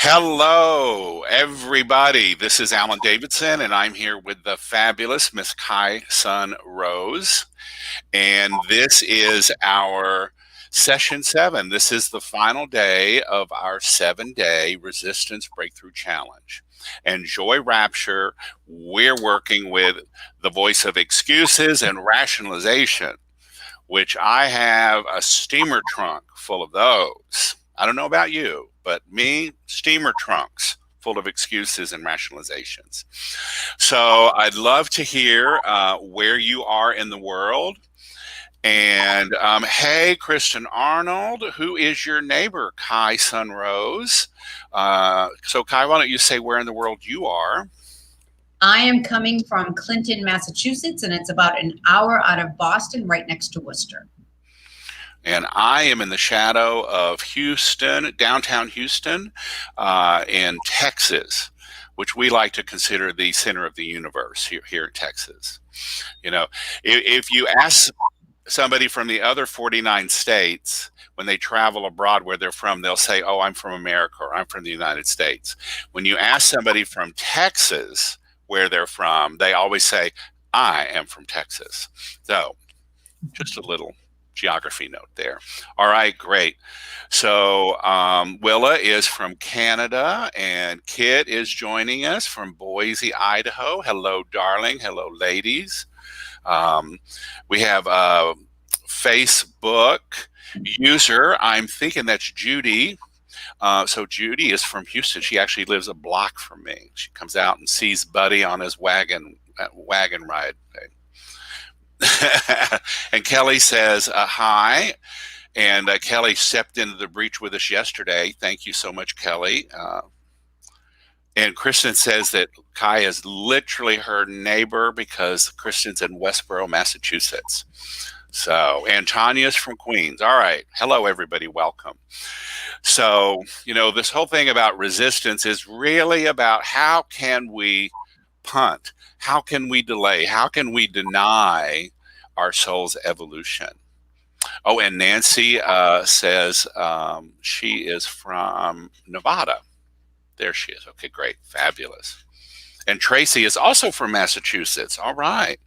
Hello, everybody. This is Alan Davidson, and I'm here with the fabulous Miss Kai Sun Rose. And this is our session 7. This is the final day of our 7-day Resistance Breakthrough Challenge. And Joy Rapture, we're working with the voice of excuses and rationalization, which I have a steamer trunk full of those. I don't know about you, but me, steamer trunks full of excuses and rationalizations. So I'd love to hear where you are in the world. And hey, Kristen Arnold, who is your neighbor, Kai Sunrose? So Kai, why don't you say where in the world you are? I am coming from Clinton, Massachusetts, and it's about an hour out of Boston, right next to Worcester. And I am in the shadow of Houston, downtown Houston, in Texas, which we like to consider the center of the universe here in Texas. You know, if you ask somebody from the other 49 states, when they travel abroad where they're from, they'll say, oh, I'm from America, or I'm from the United States. When you ask somebody from Texas where they're from, they always say, I am from Texas. So just a little geography note there. All right, great. So Willa is from Canada, and Kit is joining us from Boise, Idaho. Hello, darling. Hello, ladies. We have a Facebook user. I'm thinking that's Judy. So Judy is from Houston. She actually lives a block from me. She comes out and sees Buddy on his wagon ride. And Kelly says hi. And Kelly stepped into the breach with us yesterday. Thank you so much, Kelly. And Kristen says that Kai is literally her neighbor because Kristen's in Westboro, Massachusetts. So, and Tanya's from Queens. All right. Hello, everybody. Welcome. So, you know, this whole thing about resistance is really about how can we punt? How can we delay? How can we deny our soul's evolution? Oh, and Nancy says she is from Nevada. There she is. Okay, great. Fabulous. And Tracy is also from Massachusetts. All right.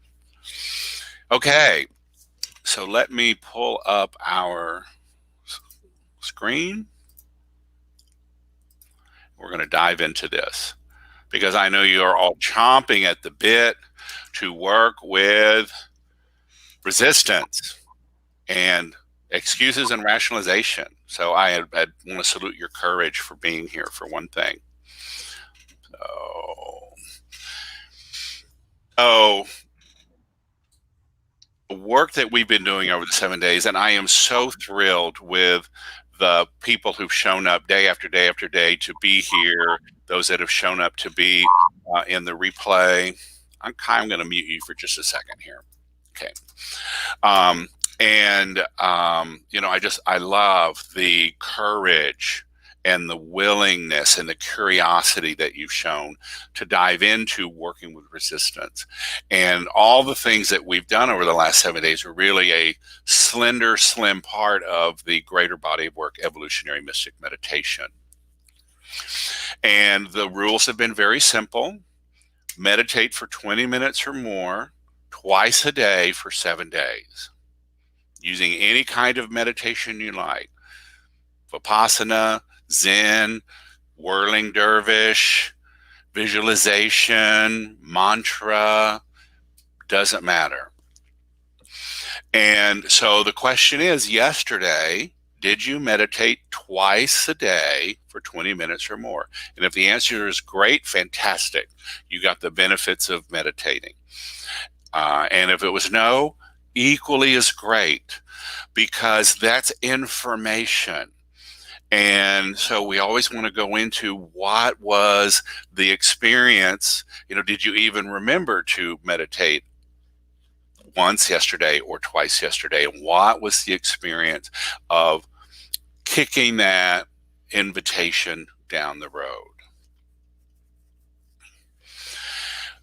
Okay. So let me pull up our screen. We're going to dive into this because I know you are all chomping at the bit to work with resistance and excuses and rationalization. So I want to salute your courage for being here, for one thing. So the work that we've been doing over the 7 days, and I am so thrilled with the people who've shown up day after day after day to be here, those that have shown up to be in the replay. I'm going to mute you for just a second here. Okay. You know, I love the courage and the willingness and the curiosity that you've shown to dive into working with resistance. And all the things that we've done over the last 7 days are really a slender, slim part of the greater body of work, evolutionary mystic meditation. And the rules have been very simple. Meditate for 20 minutes or more, twice a day for 7 days, using any kind of meditation you like. Vipassana, Zen, whirling dervish, visualization, mantra, doesn't matter. And so the question is, yesterday, did you meditate twice a day for 20 minutes or more? And if the answer is great, fantastic. You got the benefits of meditating. And if it was no, equally as great, because that's information. And so we always want to go into what was the experience. You know, did you even remember to meditate once yesterday or twice yesterday? And what was the experience of kicking that invitation down the road?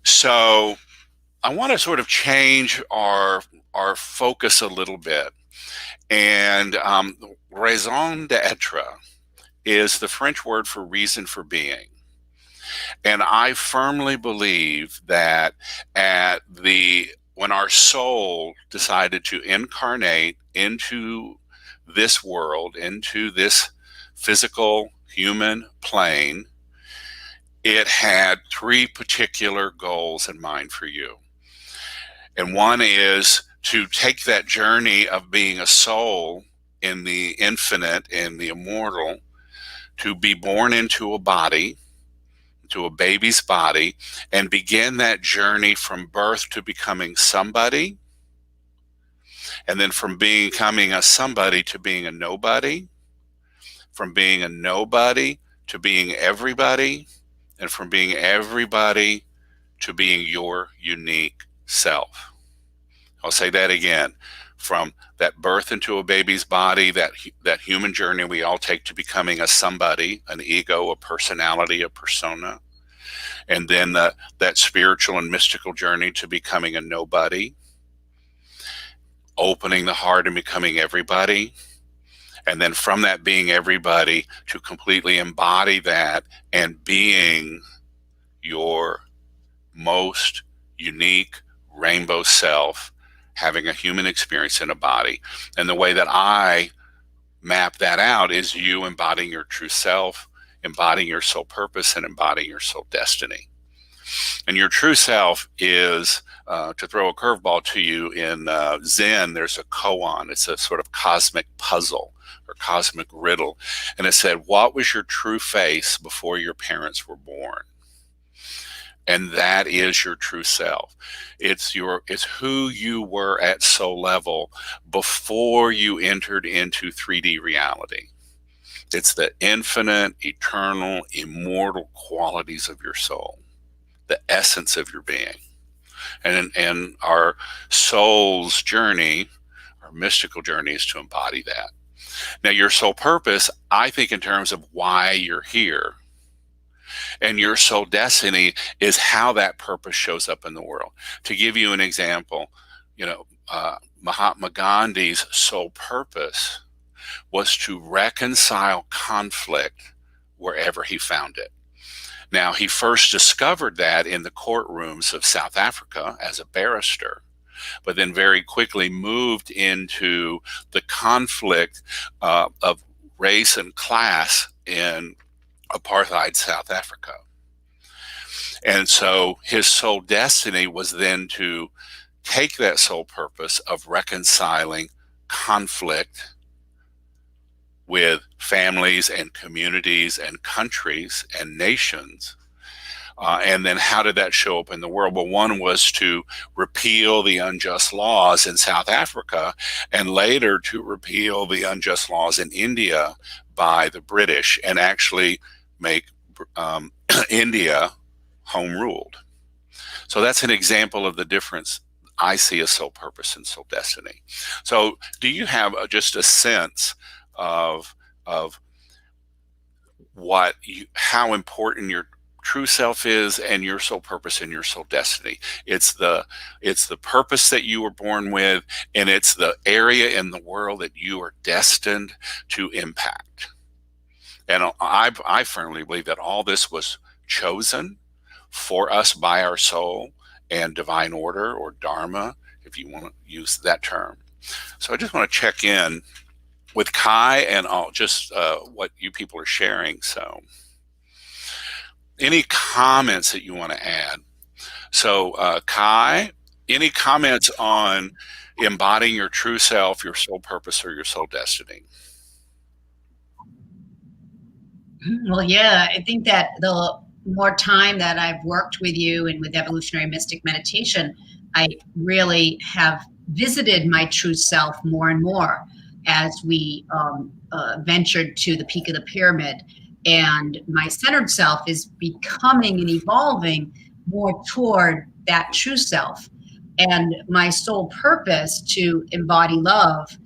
So I want to sort of change our focus a little bit. And raison d'etre is the French word for reason for being. And I firmly believe that when our soul decided to incarnate into this world, into this physical human plane, it had three particular goals in mind for you. And one is to take that journey of being a soul in the infinite and the immortal, to be born into a body, to a baby's body, and begin that journey from birth to becoming somebody, and then from becoming a somebody to being a nobody, from being a nobody to being everybody, and from being everybody to being your unique self. I'll say that again. From that birth into a baby's body, that human journey we all take to becoming a somebody, an ego, a personality, a persona, and then that spiritual and mystical journey to becoming a nobody, opening the heart and becoming everybody, and then from that being everybody to completely embody that and being your most unique rainbow self, having a human experience in a body. And the way that I map that out is you embodying your true self, embodying your soul purpose, and embodying your soul destiny. And your true self is, to throw a curveball to you, in Zen, there's a koan. It's a sort of cosmic puzzle or cosmic riddle. And it said, what was your true face before your parents were born? And that is your true self. It's who you were at soul level before you entered into 3D reality. It's the infinite, eternal, immortal qualities of your soul, the essence of your being. And our soul's journey, our mystical journey, is to embody that. Now, your soul purpose, I think in terms of why you're here, and your soul destiny is how that purpose shows up in the world. To give you an example, Mahatma Gandhi's soul purpose was to reconcile conflict wherever he found it. Now, he first discovered that in the courtrooms of South Africa as a barrister, but then very quickly moved into the conflict of race and class in apartheid South Africa. And so his soul destiny was then to take that soul purpose of reconciling conflict with families and communities and countries and nations. And then how did that show up in the world? Well, one was to repeal the unjust laws in South Africa, and later to repeal the unjust laws in India by the British, and actually make India home ruled. So that's an example of the difference I see as soul purpose and soul destiny. So do you have just a sense of how important your true self is, and your soul purpose and your soul destiny? It's the purpose that you were born with, and it's the area in the world that you are destined to impact. And I firmly believe that all this was chosen for us by our soul and divine order, or dharma, if you want to use that term. So I just want to check in with Kai and just what you people are sharing. So any comments that you want to add? So Kai, any comments on embodying your true self, your soul purpose, or your soul destiny? Well, yeah, I think that the more time that I've worked with you and with evolutionary mystic meditation, I really have visited my true self more and more as we ventured to the peak of the pyramid. And my centered self is becoming and evolving more toward that true self. And my soul purpose to embody love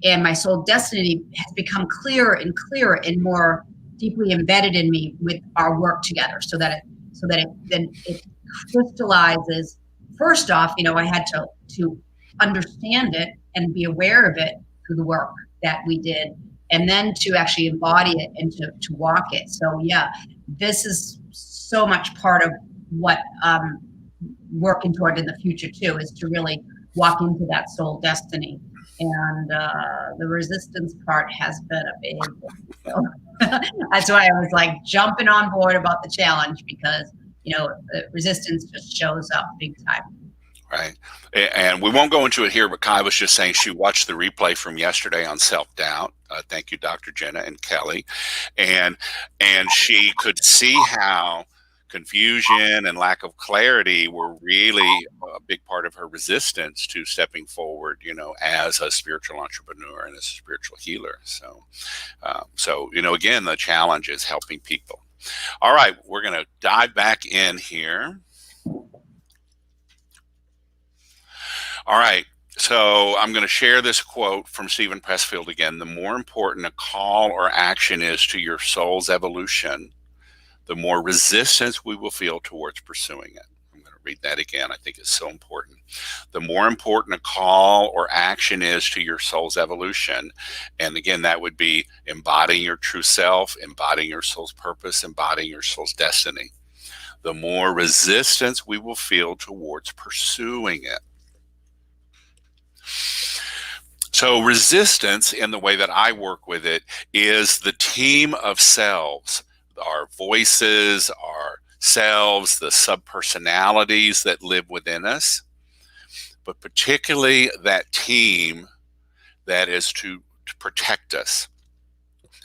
and my soul destiny has become clearer and more deeply embedded in me with our work together, so that it crystallizes. First off, I had to understand it and be aware of it through the work that we did and then to actually embody it and to walk it. So yeah, this is so much part of what working toward in the future too, is to really walk into that soul destiny. And the resistance part has been a big one. So that's why I was like jumping on board about the challenge, because the resistance just shows up big time. Right. And we won't go into it here, but Kai was just saying she watched the replay from yesterday on self-doubt. Thank you, Dr. Jenna and Kelly. And she could see how confusion and lack of clarity were really a big part of her resistance to stepping forward, as a spiritual entrepreneur and as a spiritual healer. So, again, the challenge is helping people. All right, we're going to dive back in here. All right, so I'm going to share this quote from Stephen Pressfield again. The more important a call or action is to your soul's evolution, the more resistance we will feel towards pursuing it. I'm going to read that again. I think it's so important. The more important a call or action is to your soul's evolution, and again, that would be embodying your true self, embodying your soul's purpose, embodying your soul's destiny, the more resistance we will feel towards pursuing it. So resistance, in the way that I work with it, is the team of selves, our voices, our selves, the subpersonalities that live within us, but particularly that team that is to protect us.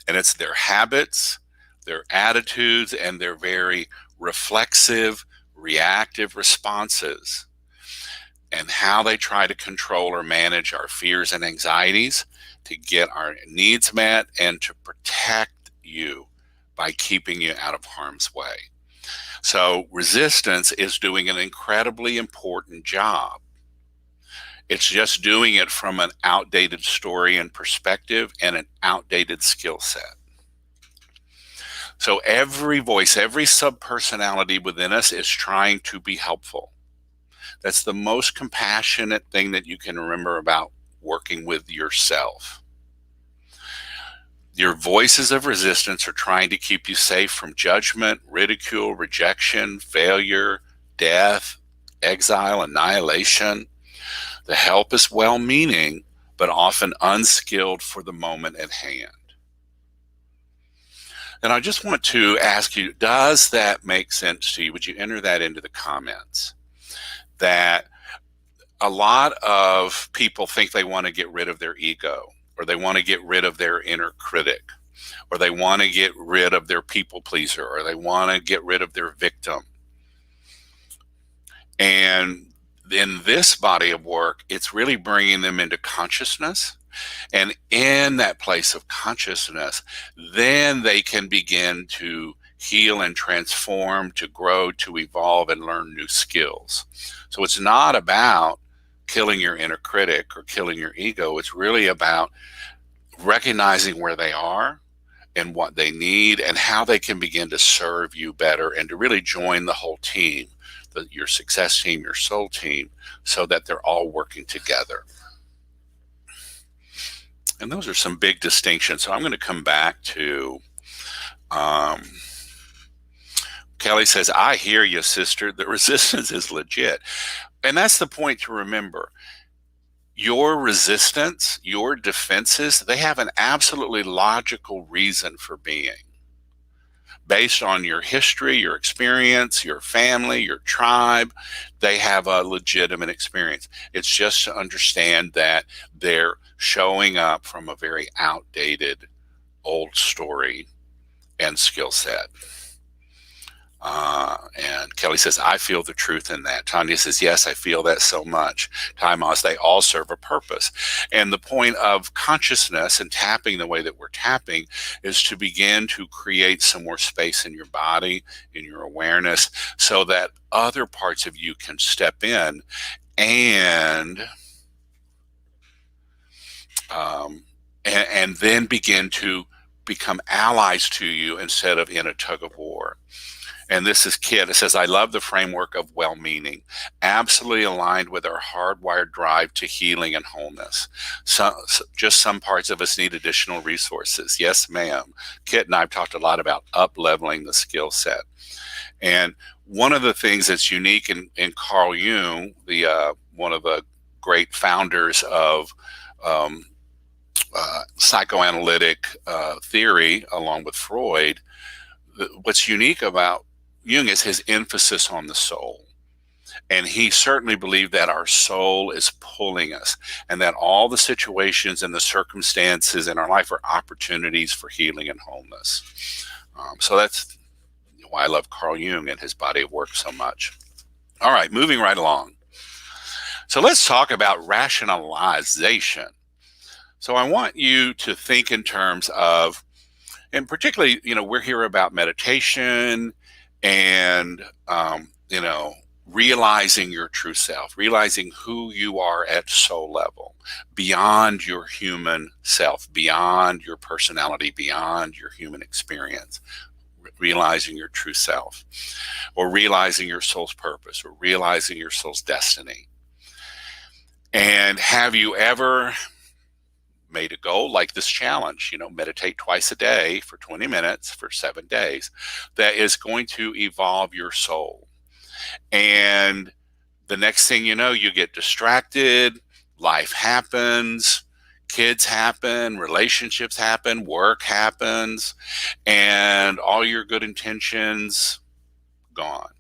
And it's their habits, their attitudes, and their very reflexive, reactive responses, and how they try to control or manage our fears and anxieties to get our needs met and to protect you by keeping you out of harm's way. So resistance is doing an incredibly important job. It's just doing it from an outdated story and perspective and an outdated skill set. So every voice, every subpersonality within us is trying to be helpful. That's the most compassionate thing that you can remember about working with yourself. Your voices of resistance are trying to keep you safe from judgment, ridicule, rejection, failure, death, exile, annihilation. The help is well-meaning, but often unskilled for the moment at hand. And I just want to ask you, does that make sense to you? Would you enter that into the comments? That a lot of people think they want to get rid of their ego, or they want to get rid of their inner critic, or they want to get rid of their people pleaser, or they want to get rid of their victim. And in this body of work, it's really bringing them into consciousness. And in that place of consciousness, then they can begin to heal and transform, to grow, to evolve, and learn new skills. So it's not about killing your inner critic or killing your ego. It's really about recognizing where they are and what they need and how they can begin to serve you better, and to really join the whole team, your success team, your soul team, so that they're all working together. And those are some big distinctions. So I'm going to come back to Kelly says, I hear you, sister. The resistance is legit. And that's the point to remember. Your resistance, your defenses, they have an absolutely logical reason for being. Based on your history, your experience, your family, your tribe, they have a legitimate experience. It's just to understand that they're showing up from a very outdated old story and skill set. And Kelly says, I feel the truth in that. Tanya says, yes, I feel that so much. Taimaz, they all serve a purpose. And the point of consciousness and tapping the way that we're tapping is to begin to create some more space in your body, in your awareness, so that other parts of you can step in and then begin to become allies to you instead of in a tug of war. And this is Kit. It says, I love the framework of well-meaning, absolutely aligned with our hardwired drive to healing and wholeness. Just some parts of us need additional resources. Yes, ma'am. Kit and I have talked a lot about up-leveling the skill set. And one of the things that's unique in Carl Jung, one of the great founders of psychoanalytic theory, along with Freud, what's unique about Jung is his emphasis on the soul. And he certainly believed that our soul is pulling us, and that all the situations and the circumstances in our life are opportunities for healing and wholeness. So that's why I love Carl Jung and his body of work so much. All right, moving right along. So let's talk about rationalization. So I want you to think in terms of, and particularly, we're here about meditation and, realizing your true self, realizing who you are at soul level, beyond your human self, beyond your personality, beyond your human experience, realizing your true self, or realizing your soul's purpose, or realizing your soul's destiny. And have you ever made a goal like this challenge, meditate twice a day for 20 minutes for 7 days, that is going to evolve your soul? And the next thing you know, you get distracted, life happens, kids happen, relationships happen, work happens, and all your good intentions gone.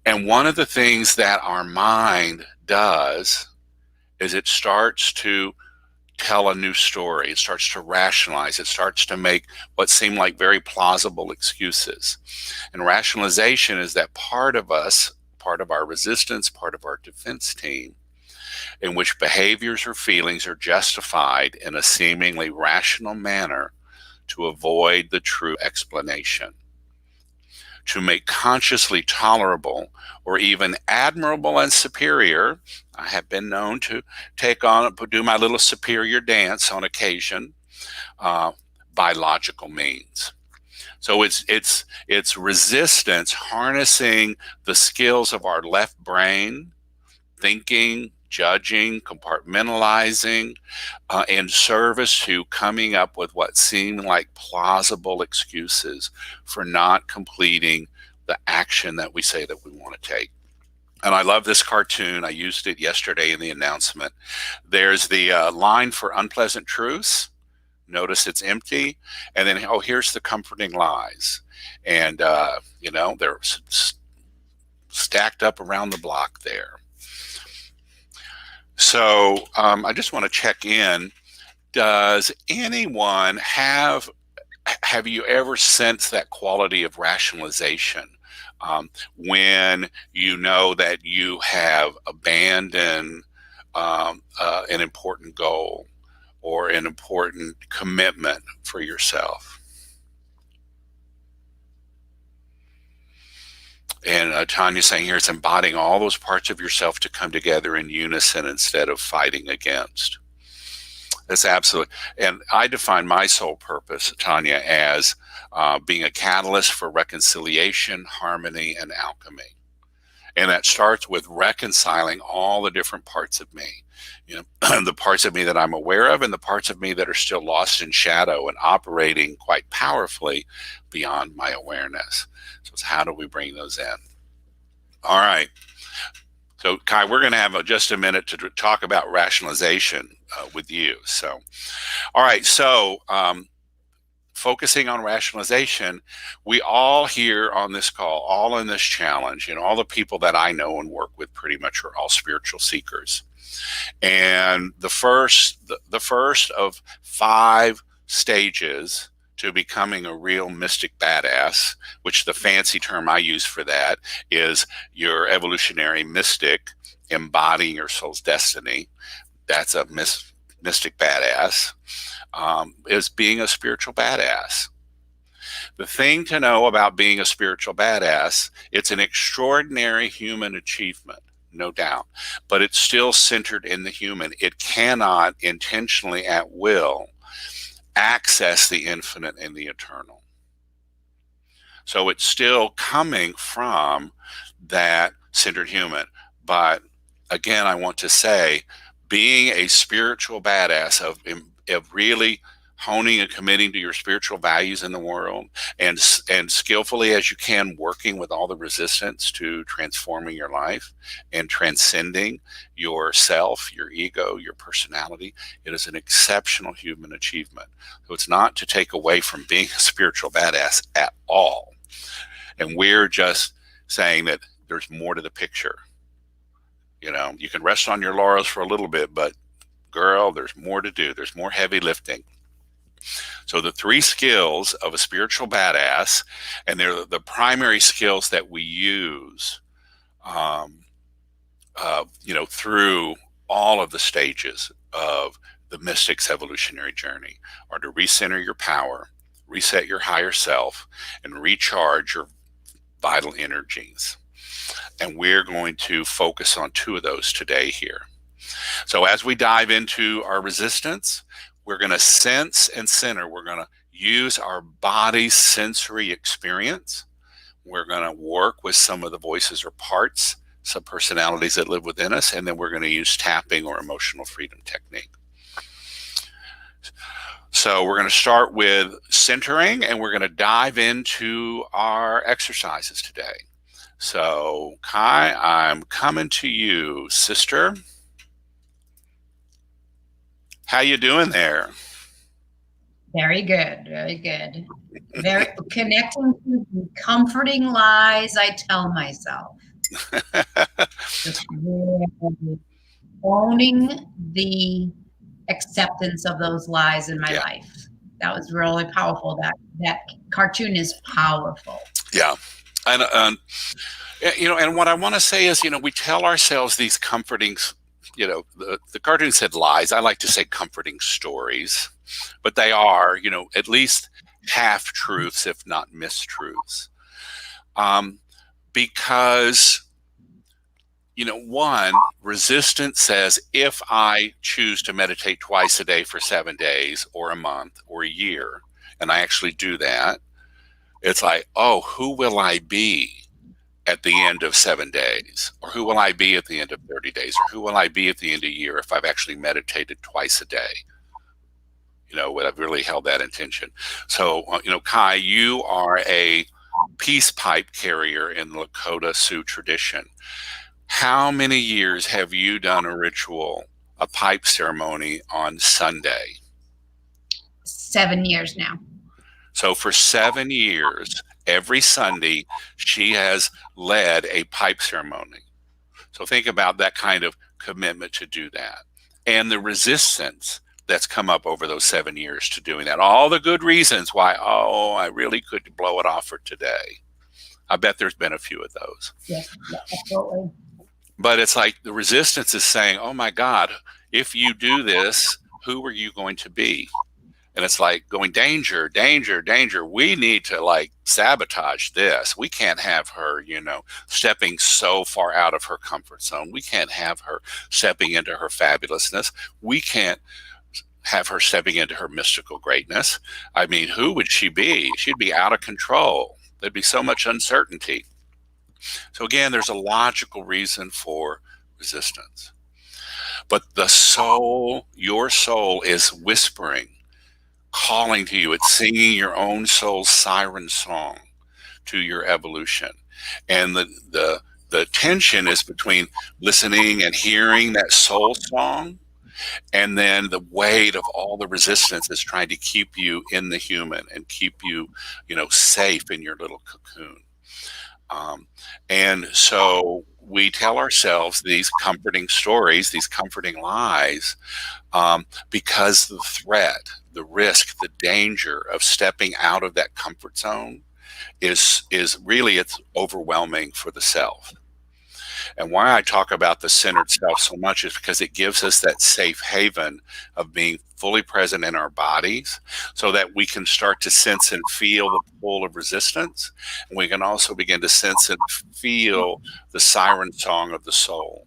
And one of the things that our mind does is it starts to tell a new story. It starts to rationalize. It starts to make what seem like very plausible excuses. And rationalization is that part of us, part of our resistance, part of our defense team, in which behaviors or feelings are justified in a seemingly rational manner to avoid the true explanation, to make consciously tolerable or even admirable and superior. I have been known to do my little superior dance on occasion, by logical means. So it's resistance harnessing the skills of our left brain, thinking, judging, compartmentalizing, in service to coming up with what seem like plausible excuses for not completing the action that we say that we want to take. And I love this cartoon. I used it yesterday in the announcement. There's the line for unpleasant truths. Notice it's empty. And then, oh, here's the comforting lies. And, they're stacked up around the block there. So I just want to check in. Does anyone have you ever sensed that quality of rationalization when you know that you have abandoned an important goal or an important commitment for yourself? And Tanya's saying here, it's embodying all those parts of yourself to come together in unison instead of fighting against. That's absolutely. And I define my soul purpose, Tanya, as being a catalyst for reconciliation, harmony, and alchemy. And that starts with reconciling all the different parts of me, the parts of me that I'm aware of and the parts of me that are still lost in shadow and operating quite powerfully beyond my awareness. So it's how do we bring those in? All right. So Kai, we're going to have just a minute to talk about rationalization with you. So, all right. So focusing on rationalization, we all here on this call, all in this challenge, all the people that I know and work with pretty much are all spiritual seekers. And the first of 5 stages to becoming a real mystic badass, which the fancy term I use for that is your evolutionary mystic embodying your soul's destiny. That's a mystic badass, is being a spiritual badass. The thing to know about being a spiritual badass, it's an extraordinary human achievement, no doubt, but it's still centered in the human. It cannot intentionally at will access the infinite and the eternal. So it's still coming from that centered human. But again, I want to say, being a spiritual badass of really honing and committing to your spiritual values in the world, and skillfully as you can working with all the resistance to transforming your life and transcending yourself, your ego, your personality, it is an exceptional human achievement. So it's not to take away from being a spiritual badass at all. And we're just saying that there's more to the picture. You can rest on your laurels for a little bit, but girl, there's more to do. There's more heavy lifting. So the 3 skills of a spiritual badass, and they're the primary skills that we use, through all of the stages of the mystic's evolutionary journey, are to recenter your power, reset your higher self, and recharge your vital energies. And we're going to focus on 2 of those today here. So as we dive into our resistance, we're going to sense and center. We're going to use our body's sensory experience. We're going to work with some of the voices or parts, some personalities that live within us, and then we're going to use tapping or emotional freedom technique. So we're going to start with centering, and we're going to dive into our exercises today. So Kai, I'm coming to you, sister. How you doing there? Very good, very good. Very connecting to the comforting lies I tell myself. Just really owning the acceptance of those lies in my life. That was really powerful. That cartoon is powerful. Yeah. And and what I want to say is, we tell ourselves these comforting, the cartoon said lies. I like to say comforting stories, but they are, at least half truths, if not mistruths. Because, one, resistance says, if I choose to meditate twice a day for 7 days or a month or a year, and I actually do that, it's like, oh, who will I be at the end of 7 days? Or who will I be at the end of 30 days? Or who will I be at the end of a year if I've actually meditated twice a day? What I've really held that intention. So, Kai, you are a peace pipe carrier in the Lakota Sioux tradition. How many years have you done a ritual, a pipe ceremony on Sunday? 7 years now. So for 7 years, every Sunday, she has led a pipe ceremony. So think about that kind of commitment to do that. And the resistance that's come up over those 7 years to doing that. All the good reasons why, I really could blow it off for today. I bet there's been a few of those. Yes, absolutely. But it's like the resistance is saying, oh my God, if you do this, who are you going to be? And it's like going, danger, danger, danger. We need to sabotage this. We can't have her, stepping so far out of her comfort zone. We can't have her stepping into her fabulousness. We can't have her stepping into her mystical greatness. I mean, who would she be? She'd be out of control. There'd be so much uncertainty. So again, there's a logical reason for resistance. But the soul, your soul is whispering, calling to you. It's singing your own soul's siren song to your evolution. And the tension is between listening and hearing that soul song, and then the weight of all the resistance is trying to keep you in the human and keep you, safe in your little cocoon. And so we tell ourselves these comforting stories, these comforting lies, because the threat, the risk, the danger of stepping out of that comfort zone is really, it's overwhelming for the self. And why I talk about the centered self so much is because it gives us that safe haven of being fully present in our bodies, so that we can start to sense and feel the pull of resistance. And we can also begin to sense and feel the siren song of the soul,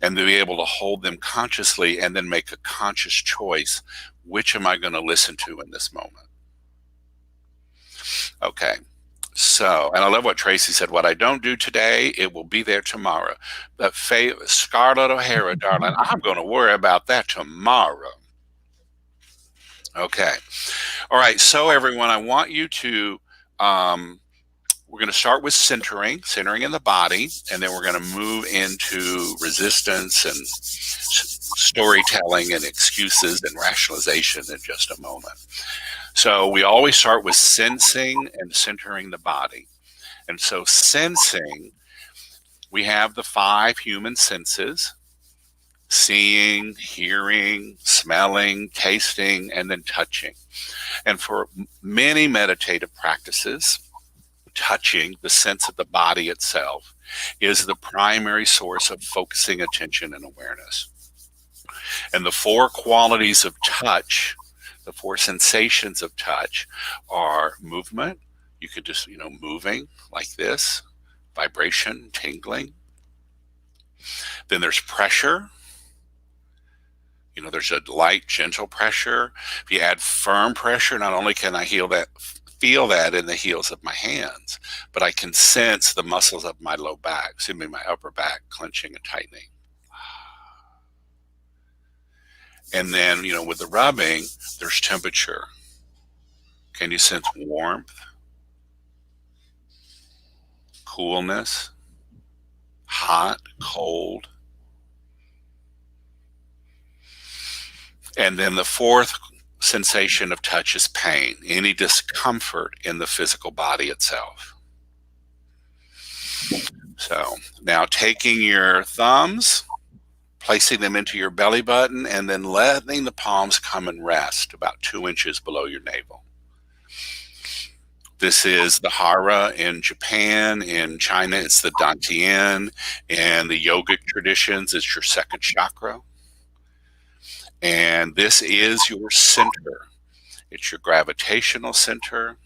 and to be able to hold them consciously and then make a conscious choice. Which am I going to listen to in this moment? Okay. So, and I love what Tracy said, what I don't do today, it will be there tomorrow. But Scarlett O'Hara, darling, I'm going to worry about that tomorrow. Okay. All right. So, everyone, I want you to, we're going to start with centering in the body, and then we're going to move into resistance and storytelling and excuses and rationalization in just a moment. So, we always start with sensing and centering the body. And so, sensing, we have the 5 human senses: seeing, hearing, smelling, tasting, and then touching. And for many meditative practices, touching, the sense of the body itself, is the primary source of focusing attention and awareness. And the 4 qualities of touch, the 4 sensations of touch, are movement. You could just, moving like this, vibration, tingling. Then there's pressure. There's a light, gentle pressure. If you add firm pressure, not only can I feel that in the heels of my hands, but I can sense the muscles of my low back, my upper back clenching and tightening. And then, with the rubbing, there's temperature. Can you sense warmth, coolness, hot, cold? And then the 4th sensation of touch is pain, any discomfort in the physical body itself. So now taking your thumbs, placing them into your belly button, and then letting the palms come and rest about 2 inches below your navel. This is the hara in Japan. In China, it's the dantian. And the yogic traditions, it's your 2nd chakra. And this is your center. It's your gravitational center.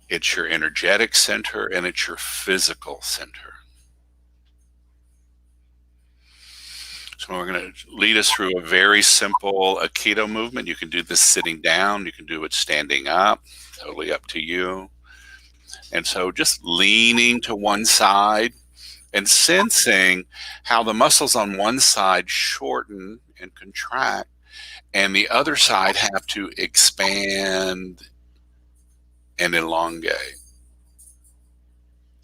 It's your energetic center, and it's your physical center. So we're going to lead us through a very simple Aikido movement. You can do this sitting down. You can do it standing up. Totally up to you. And so just leaning to one side and sensing how the muscles on one side shorten and contract, and the other side have to expand and elongate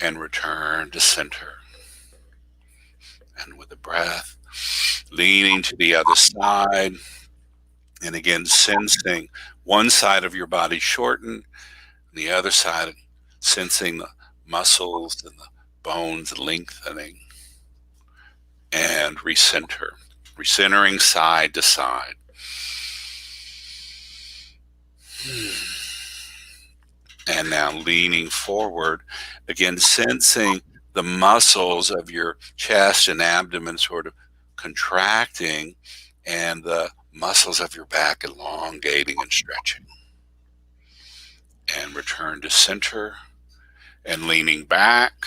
and return to center. And with the breath, leaning to the other side, and again sensing one side of your body shorten, and the other side sensing the muscles and the bones lengthening, and recentering side to side. And now leaning forward, again sensing the muscles of your chest and abdomen sort of contracting, and the muscles of your back elongating and stretching. And return to center, and leaning back,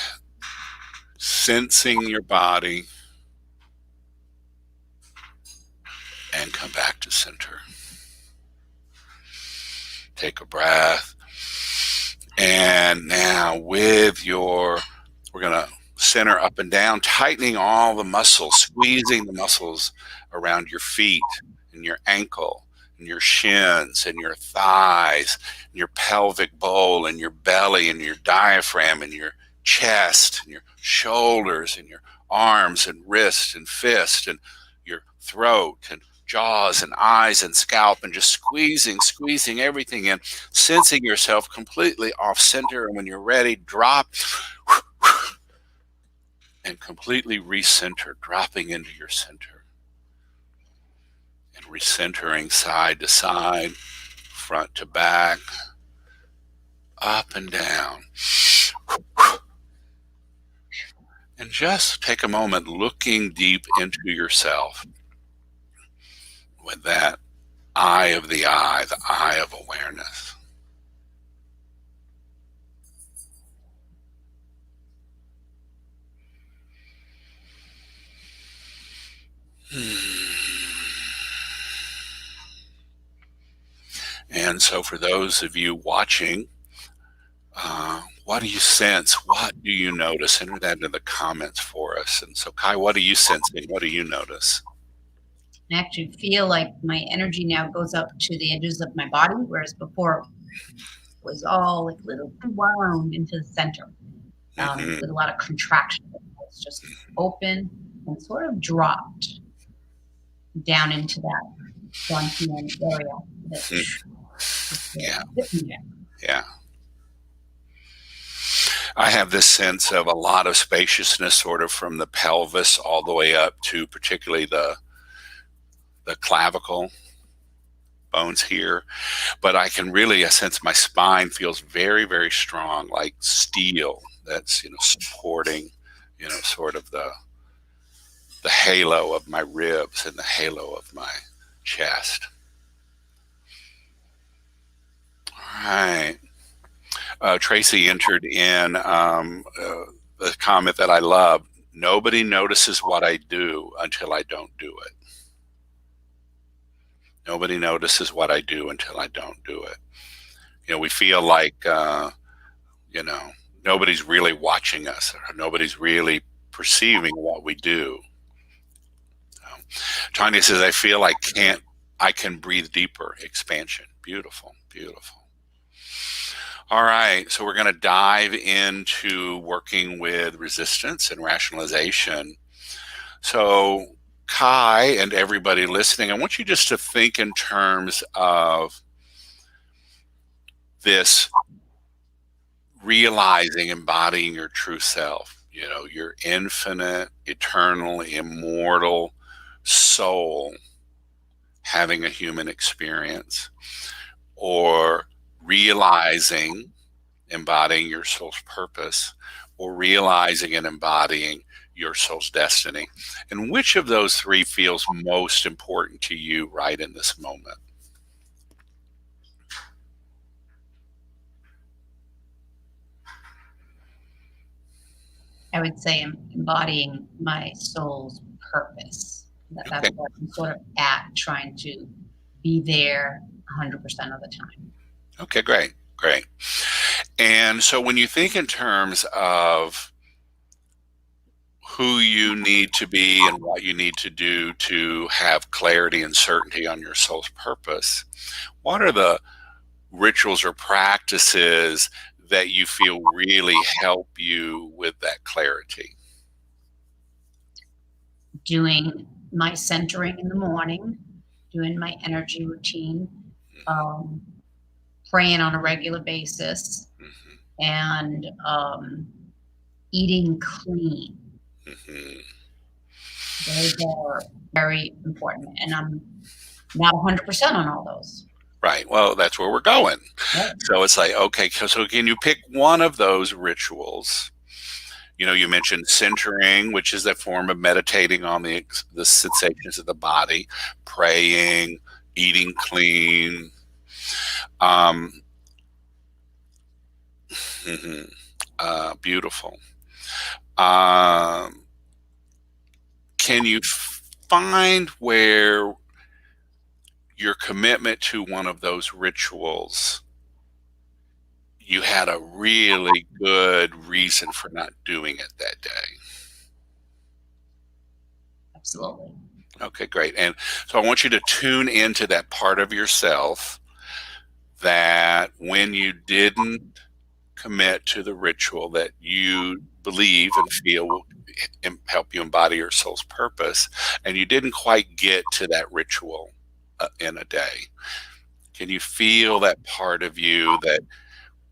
sensing your body, and come back to center. Take a breath. And now we're going to center up and down, tightening all the muscles, squeezing the muscles around your feet and your ankle and your shins and your thighs and your pelvic bowl and your belly and your diaphragm and your chest and your shoulders and your arms and wrists and fists and your throat and jaws and eyes and scalp, and just squeezing everything in, sensing yourself completely off center. And when you're ready, drop and completely recenter, dropping into your center and recentering side to side, front to back, up and down. And just take a moment looking deep into yourself with that eye of the eye of awareness. And so, for those of you watching, what do you sense? What do you notice? Enter that into the comments for us. And so, Kai, what are you sensing? What do you notice? I actually feel like my energy now goes up to the edges of my body, whereas before it was all like little wound into the center with a lot of contraction. It's just open and sort of dropped down into that frontier area. Yeah. Yeah. I have this sense of a lot of spaciousness sort of from the pelvis all the way up to particularly the clavicle bones here. But I can really, I sense my spine feels very, very strong, like steel that's, supporting, sort of the halo of my ribs and the halo of my chest. All right. Tracy entered in the comment that I love. Nobody notices what I do until I don't do it. Nobody notices what I do until I don't do it. We feel like, nobody's really watching us, or nobody's really perceiving what we do. Tanya says, I feel I can breathe deeper. Expansion. Beautiful, beautiful. All right, so we're going to dive into working with resistance and rationalization. So, Kai and everybody listening, I want you just to think in terms of this realizing, embodying your true self, your infinite, eternal, immortal soul having a human experience, or realizing, embodying your soul's purpose, or realizing and embodying your soul's destiny. And which of those three feels most important to you right in this moment? I would say I'm embodying my soul's purpose. That's what I'm sort of trying to be there 100% of the time. Okay, great, great. And so when you think in terms of who you need to be and what you need to do to have clarity and certainty on your soul's purpose, what are the rituals or practices that you feel really help you with that clarity? Doing my centering in the morning, doing my energy routine, praying on a regular basis, and eating clean. Those are very important, and I'm not 100% on all those. Right. Well, that's where we're going. Right. So it's like, okay, so can you pick one of those rituals? You mentioned centering, which is that form of meditating on the sensations of the body, praying, eating clean. Beautiful. Can you find where your commitment to one of those rituals, you had a really good reason for not doing it that day? Absolutely. Okay, great. And so I want you to tune into that part of yourself that when you didn't commit to the ritual that you believe and feel will help you embody your soul's purpose, and you didn't quite get to that ritual in a day. Can you feel that part of you that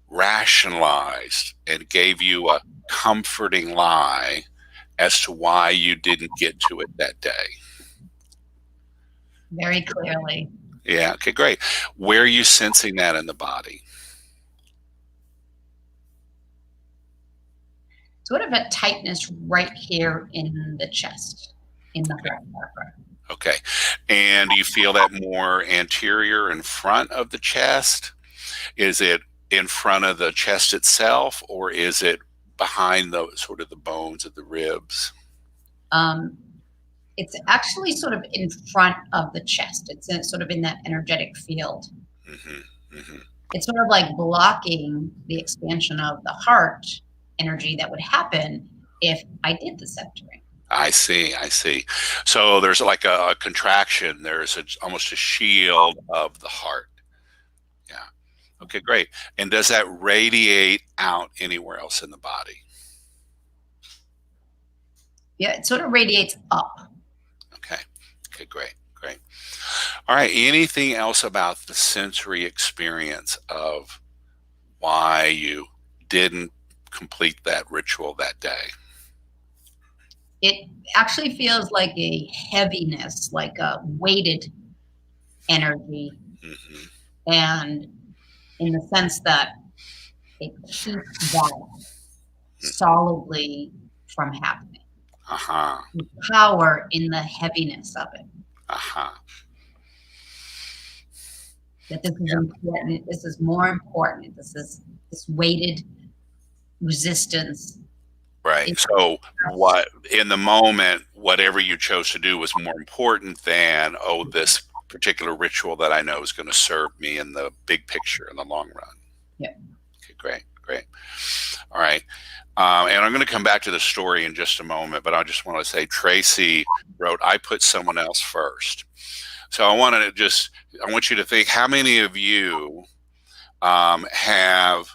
rationalized and gave you a comforting lie as to why you didn't get to it that day? Very clearly. Yeah, okay, great. Where are you sensing that in the body? Sort of a tightness right here in the chest, in the heart chakra. Okay. And do you feel that more anterior in front of the chest? Is it in front of the chest itself, or is it behind the sort of the bones of the ribs? It's actually sort of in front of the chest. It's sort of in that energetic field. It's sort of like blocking the expansion of the heart energy that would happen if I did the centering. I see. I see. So there's like a contraction. There's almost a shield of the heart. Yeah. Okay, great. And does that radiate out anywhere else in the body? Yeah, it sort of radiates up. Okay. Okay, great. Great. All right. Anything else about the sensory experience of why you didn't complete that ritual that day? It actually feels like a heaviness, like a weighted energy, Hmm. and in the sense that it keeps that solidly from happening. Uh-huh. The power in the heaviness of it. Uh-huh. That this is Yeah. important. This is more important. This weighted resistance. Right. So what in the moment, whatever you chose to do was more important than, oh, this particular ritual that I know is going to serve me in the big picture in the long run. Yeah. Okay, great, great. All right. And I'm going to come back to the story in just a moment, but I just want to say Tracy wrote, I put someone else first. So I want you to think, how many of you have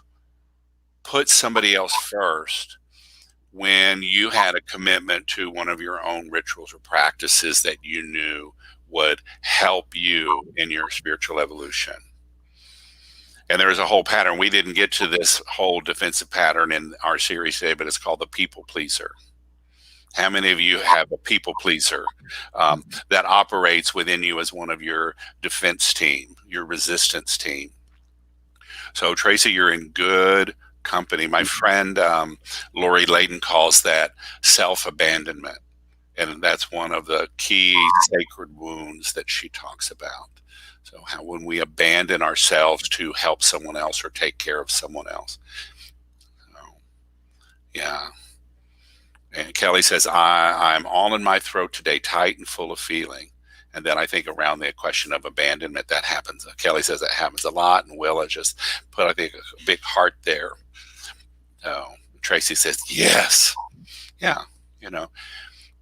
put somebody else first when you had a commitment to one of your own rituals or practices that you knew would help you in your spiritual evolution? And there is a whole pattern. We didn't get to this whole defensive pattern in our series today, but it's called the people pleaser. How many of you have a people pleaser that operates within you as one of your defense team, your resistance team? So, Tracy, you're in good company. My friend Lori Layton calls that self-abandonment. And that's one of the key sacred wounds that she talks about. So, how when we abandon ourselves to help someone else or take care of someone else. So, yeah. And Kelly says, I'm all in my throat today, tight and full of feeling. And then I think around the question of abandonment, that happens. Kelly says that happens a lot. And Willa just put, I think, a big heart there. Tracy says, yes. Yeah. You know,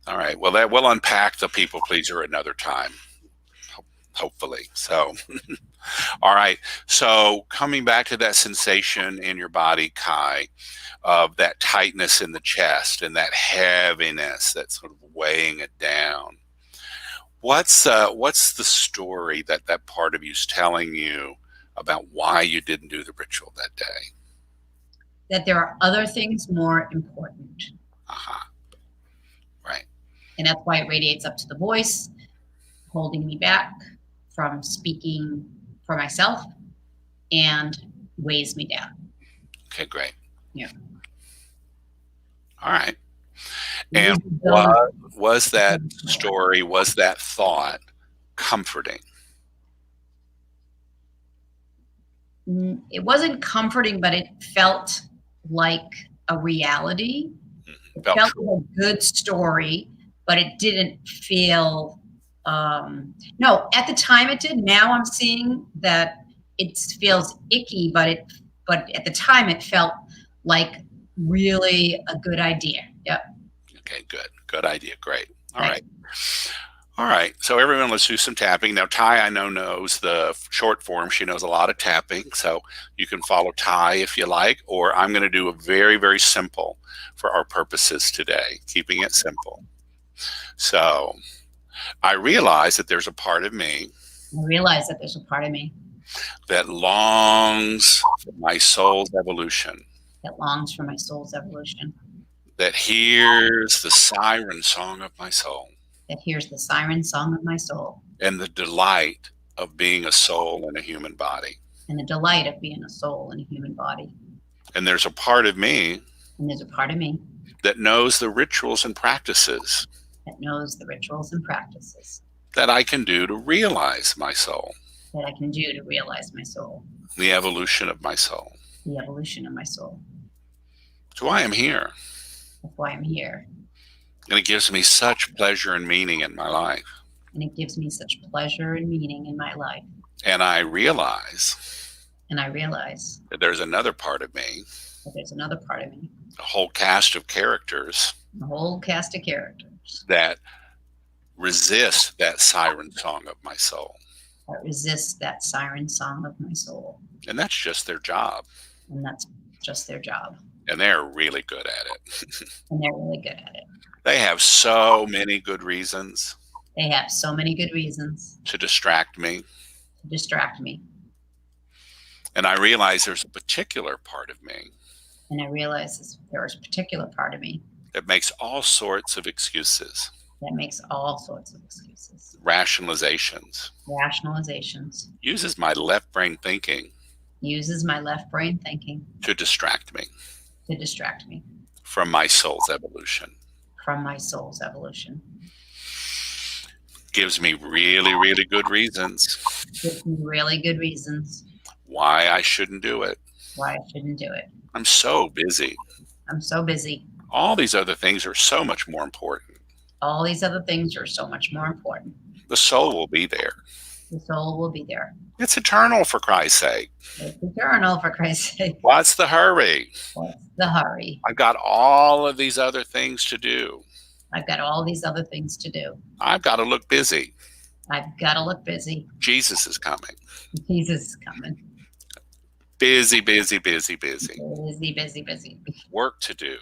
all right. Well, that we'll unpack the people pleaser another time, hopefully. So, all right. So, coming back to that sensation in your body, Kai, of that tightness in the chest and that heaviness that's sort of weighing it down. What's the story that that part of you's telling you about why you didn't do the ritual that day? That there are other things more important. Uh-huh. Right. And that's why it radiates up to the voice, holding me back from speaking for myself and weighs me down. Okay, great. Yeah. All right. And what was that story, was that thought comforting? It wasn't comforting, but it felt like a reality. It felt like a good story, but it didn't feel, no, at the time it did. Now I'm seeing that it feels icky, but at the time it felt like really a good idea. Yep. Okay, good. Good idea. Great. All right. All right. So everyone, let's do some tapping. Now, Ty, I know, knows the short form. She knows a lot of tapping. So you can follow Ty if you like, or I'm going to do a very, very simple for our purposes today, keeping it simple. So I realize that there's a part of me that longs for my soul's evolution, that hears the siren song of my soul, and the delight of being a soul in a human body. And there's a part of me that knows the rituals and practices that I can do to realize my soul, the evolution of my soul. So I am here. And it gives me such pleasure and meaning in my life. And I realize And I realize that there's another part of me, that there's another part of me, a whole cast of characters a whole cast of characters that resist that siren song of my soul. that resist that siren song of my soul. And that's just their job. And that's just their job. And they're really good at it. And they're really good at it. They have so many good reasons They have so many good reasons to distract me. to distract me. And I realize there's a particular part of me And I realize there is a particular part of me that makes all sorts of excuses, that makes all sorts of excuses, rationalizations, rationalizations, uses my left brain thinking uses my left brain thinking to distract me from my soul's evolution. from my soul's evolution. Gives me really, really good reasons Gives me really good reasons why I shouldn't do it. why I shouldn't do it. I'm so busy. I'm so busy. All these other things are so much more important. All these other things are so much more important. The soul will be there. The soul will be there. It's eternal, for Christ's sake. It's eternal, for Christ's sake. What's the hurry? What's the hurry? I've got all of these other things to do. I've got all these other things to do. I've got to look busy. I've got to look busy. Jesus is coming. Jesus is coming. Busy, busy, busy, busy. Busy, busy, busy. Work to do.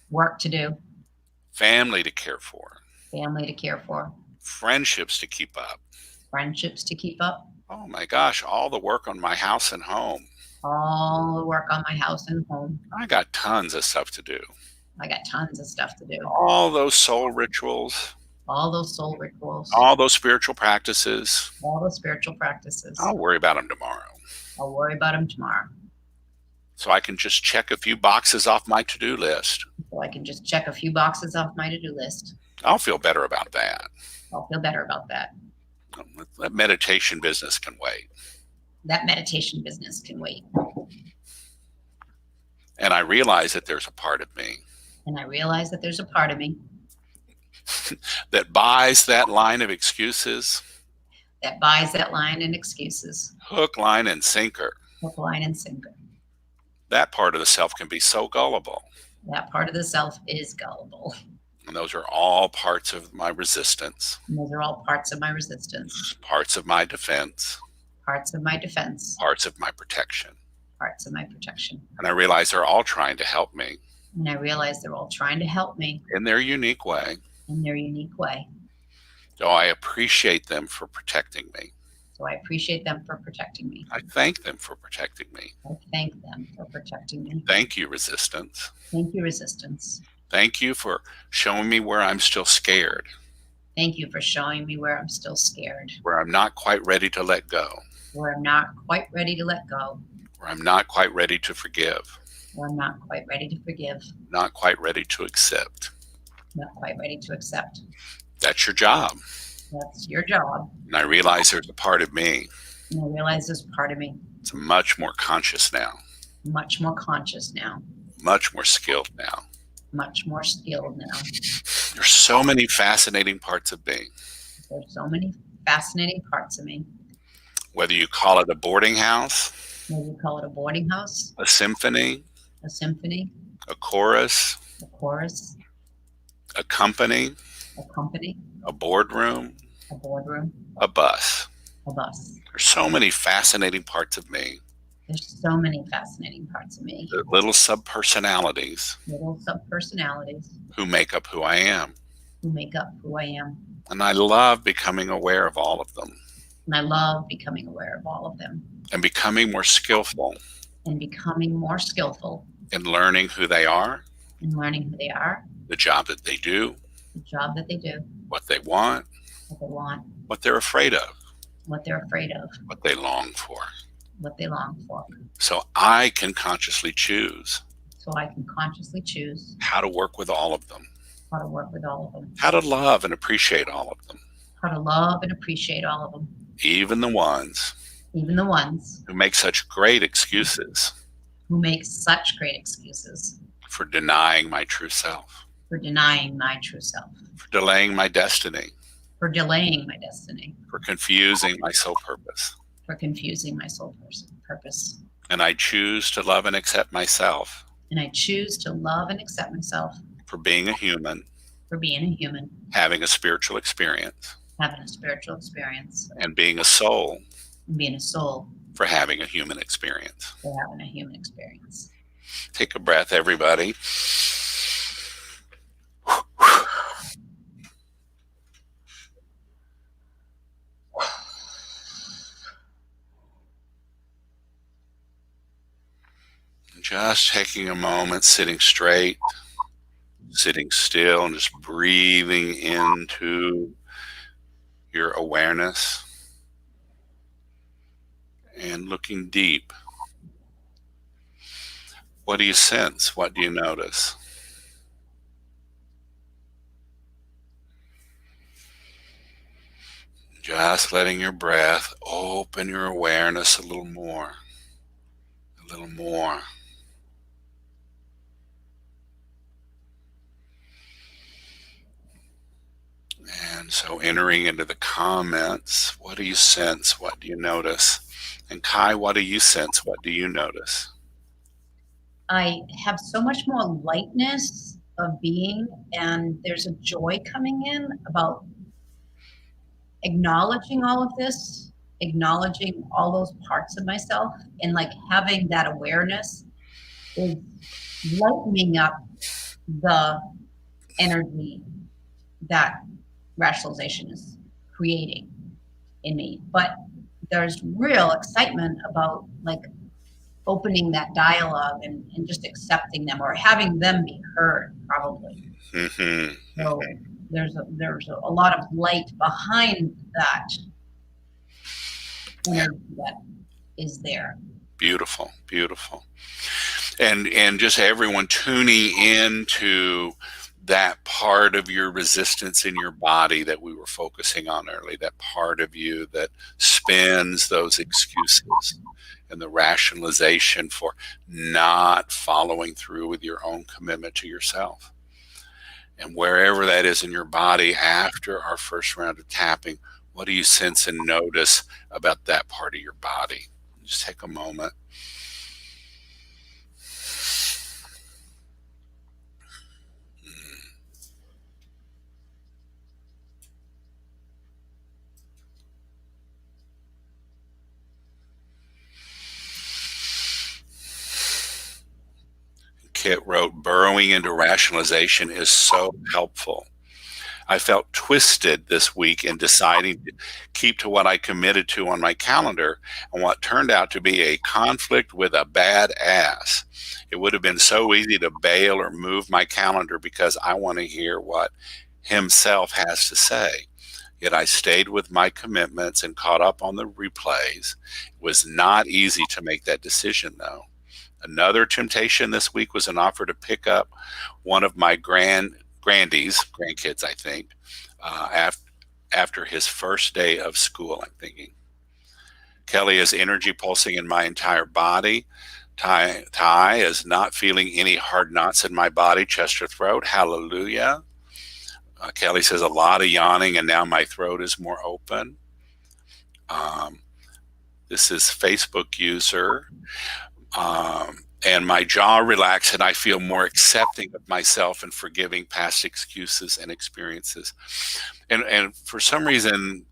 Work to do. Family to care for. Family to care for. Friendships to keep up. Friendships to keep up. Oh my gosh, all the work on my house and home. All the work on my house and home. I got tons of stuff to do. I got tons of stuff to do. All those soul rituals, All those soul rituals. all those spiritual practices. All the spiritual practices. I'll worry about them tomorrow. I'll worry about them tomorrow. So I can just check a few boxes off my to-do list. So I can just check a few boxes off my to-do list. I'll feel better about that. I'll feel better about that. That meditation business can wait. That meditation business can wait. And I realize that there's a part of me And I realize that there's a part of me that buys that line of excuses, that buys that line and excuses. hook, line, and sinker. Hook, line, and sinker. That part of the self can be so gullible. That part of the self is gullible. And those are all parts of my resistance, And those are all parts of my resistance, parts of my defense, parts of my defense, parts of my protection. parts of my protection. And I realize they're all trying to help me And I realize they're all trying to help me in their unique way. in their unique way. So I appreciate them for protecting me. So I appreciate them for protecting me. I thank them for protecting me. I thank them for protecting me. Thank you, resistance. Thank you, resistance. Thank you for showing me where I'm still scared, Thank you for showing me where I'm still scared, where I'm not quite ready to let go, where I'm not quite ready to let go, where I'm not quite ready to forgive, where I'm not quite ready to forgive, not quite ready to accept. not quite ready to accept. That's your job. That's your job. And I realize there's a part of me And I realize there's part of me that's much more conscious now, much more conscious now, much more skilled now. much more skilled now. There's so many fascinating parts of me. There's so many fascinating parts of me. Whether you call it a boarding house, Maybe you call it a boarding house, a symphony, a symphony, a chorus, a chorus, a company, a company, a boardroom, a boardroom, a bus. a bus. There's so many fascinating parts of me, There's so many fascinating parts of me. the little subpersonalities Little sub-personalities who make up who I am. who make up who I am. And I love becoming aware of all of them And I love becoming aware of all of them and becoming more skillful and becoming more skillful in learning who they are, in learning who they are, the job that they do, the job that they do, what they want, what they want, what they're afraid of, what they're afraid of, what they long for. what they long for. So I can consciously choose So I can consciously choose how to work with all of them, how to work with all of them, how to love and appreciate all of them, how to love and appreciate all of them, even the ones even the ones who make such great excuses who make such great excuses for denying my true self, for denying my true self, for delaying my destiny, for delaying my destiny, for confusing my soul purpose. for confusing my soul purpose. And I choose to love and accept myself And I choose to love and accept myself for being a human, for being a human, having a spiritual experience, having a spiritual experience, and being a soul and being a soul for having a human experience. for having a human experience. Take a breath, everybody. Just taking a moment, sitting straight, sitting still, and just breathing into your awareness and looking deep. What do you sense? What do you notice? Just letting your breath open your awareness a little more, a little more. And so entering into the comments, what do you sense? What do you notice? And Kai, what do you sense? What do you notice? I have so much more lightness of being, and there's a joy coming in about acknowledging all of this, acknowledging all those parts of myself, and like having that awareness is lightening up the energy that rationalization is creating in me. But there's real excitement about like opening that dialogue and just accepting them or having them be heard, probably. Mm-hmm. So there's a lot of light behind that energy that is there. Beautiful, beautiful. And just everyone tuning into that part of your resistance in your body that we were focusing on earlier, that part of you that spins those excuses and the rationalization for not following through with your own commitment to yourself. And wherever that is in your body after our first round of tapping, what do you sense and notice about that part of your body? Just take a moment. Kit wrote, burrowing into rationalization is so helpful. I felt twisted this week in deciding to keep to what I committed to on my calendar and what turned out to be a conflict with a bad ass. It would have been so easy to bail or move my calendar because I want to hear what himself has to say. Yet I stayed with my commitments and caught up on the replays. It was not easy to make that decision, though. Another temptation this week was an offer to pick up one of my grandkids, I think, after his first day of school, I'm thinking. Kelly is energy pulsing in my entire body. Ty is not feeling any hard knots in my body, chest or throat. Hallelujah. Kelly says a lot of yawning and now my throat is more open. This is Facebook user. And my jaw relaxed and I feel more accepting of myself and forgiving past excuses and experiences. And for some reason,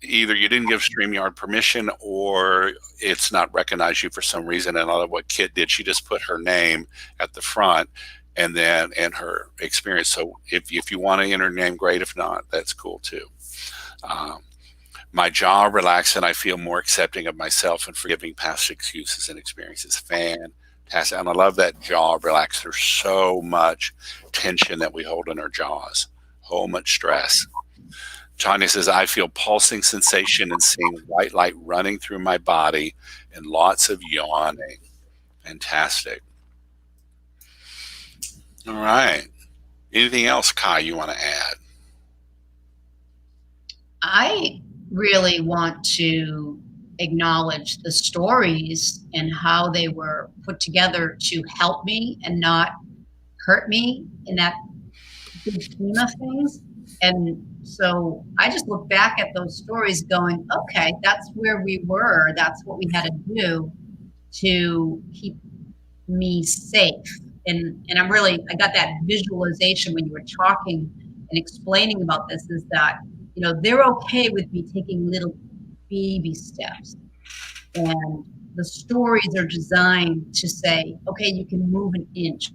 either you didn't give StreamYard permission or it's not recognized you for some reason. And I love what Kit did. She just put her name at the front and her experience. So if you want to enter her name, great. If not, that's cool too. My jaw relaxed and I feel more accepting of myself and forgiving past excuses and experiences. Fantastic. And I love that jaw relaxed. There's so much tension that we hold in our jaws, so much stress. Tanya says, I feel pulsing sensation and seeing white light running through my body and lots of yawning. Fantastic. All right. Anything else, Kai, you want to add? I really want to acknowledge the stories and how they were put together to help me and not hurt me in that big scheme of things. And so I just look back at those stories going, okay, that's where we were. That's what we had to do to keep me safe. And I got that visualization when you were talking and explaining about this, is that, they're okay with me taking little baby steps. And the stories are designed to say, okay, you can move an inch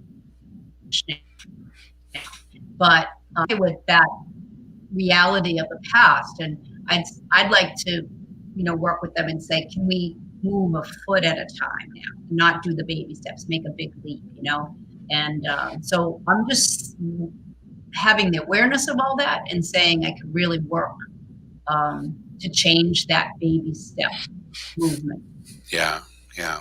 now. But with that reality of the past, and I'd like to, work with them and say, can we move a foot at a time now, not do the baby steps, make a big leap. And so I'm just having the awareness of all that and saying I could really work to change that baby step movement. Yeah, yeah.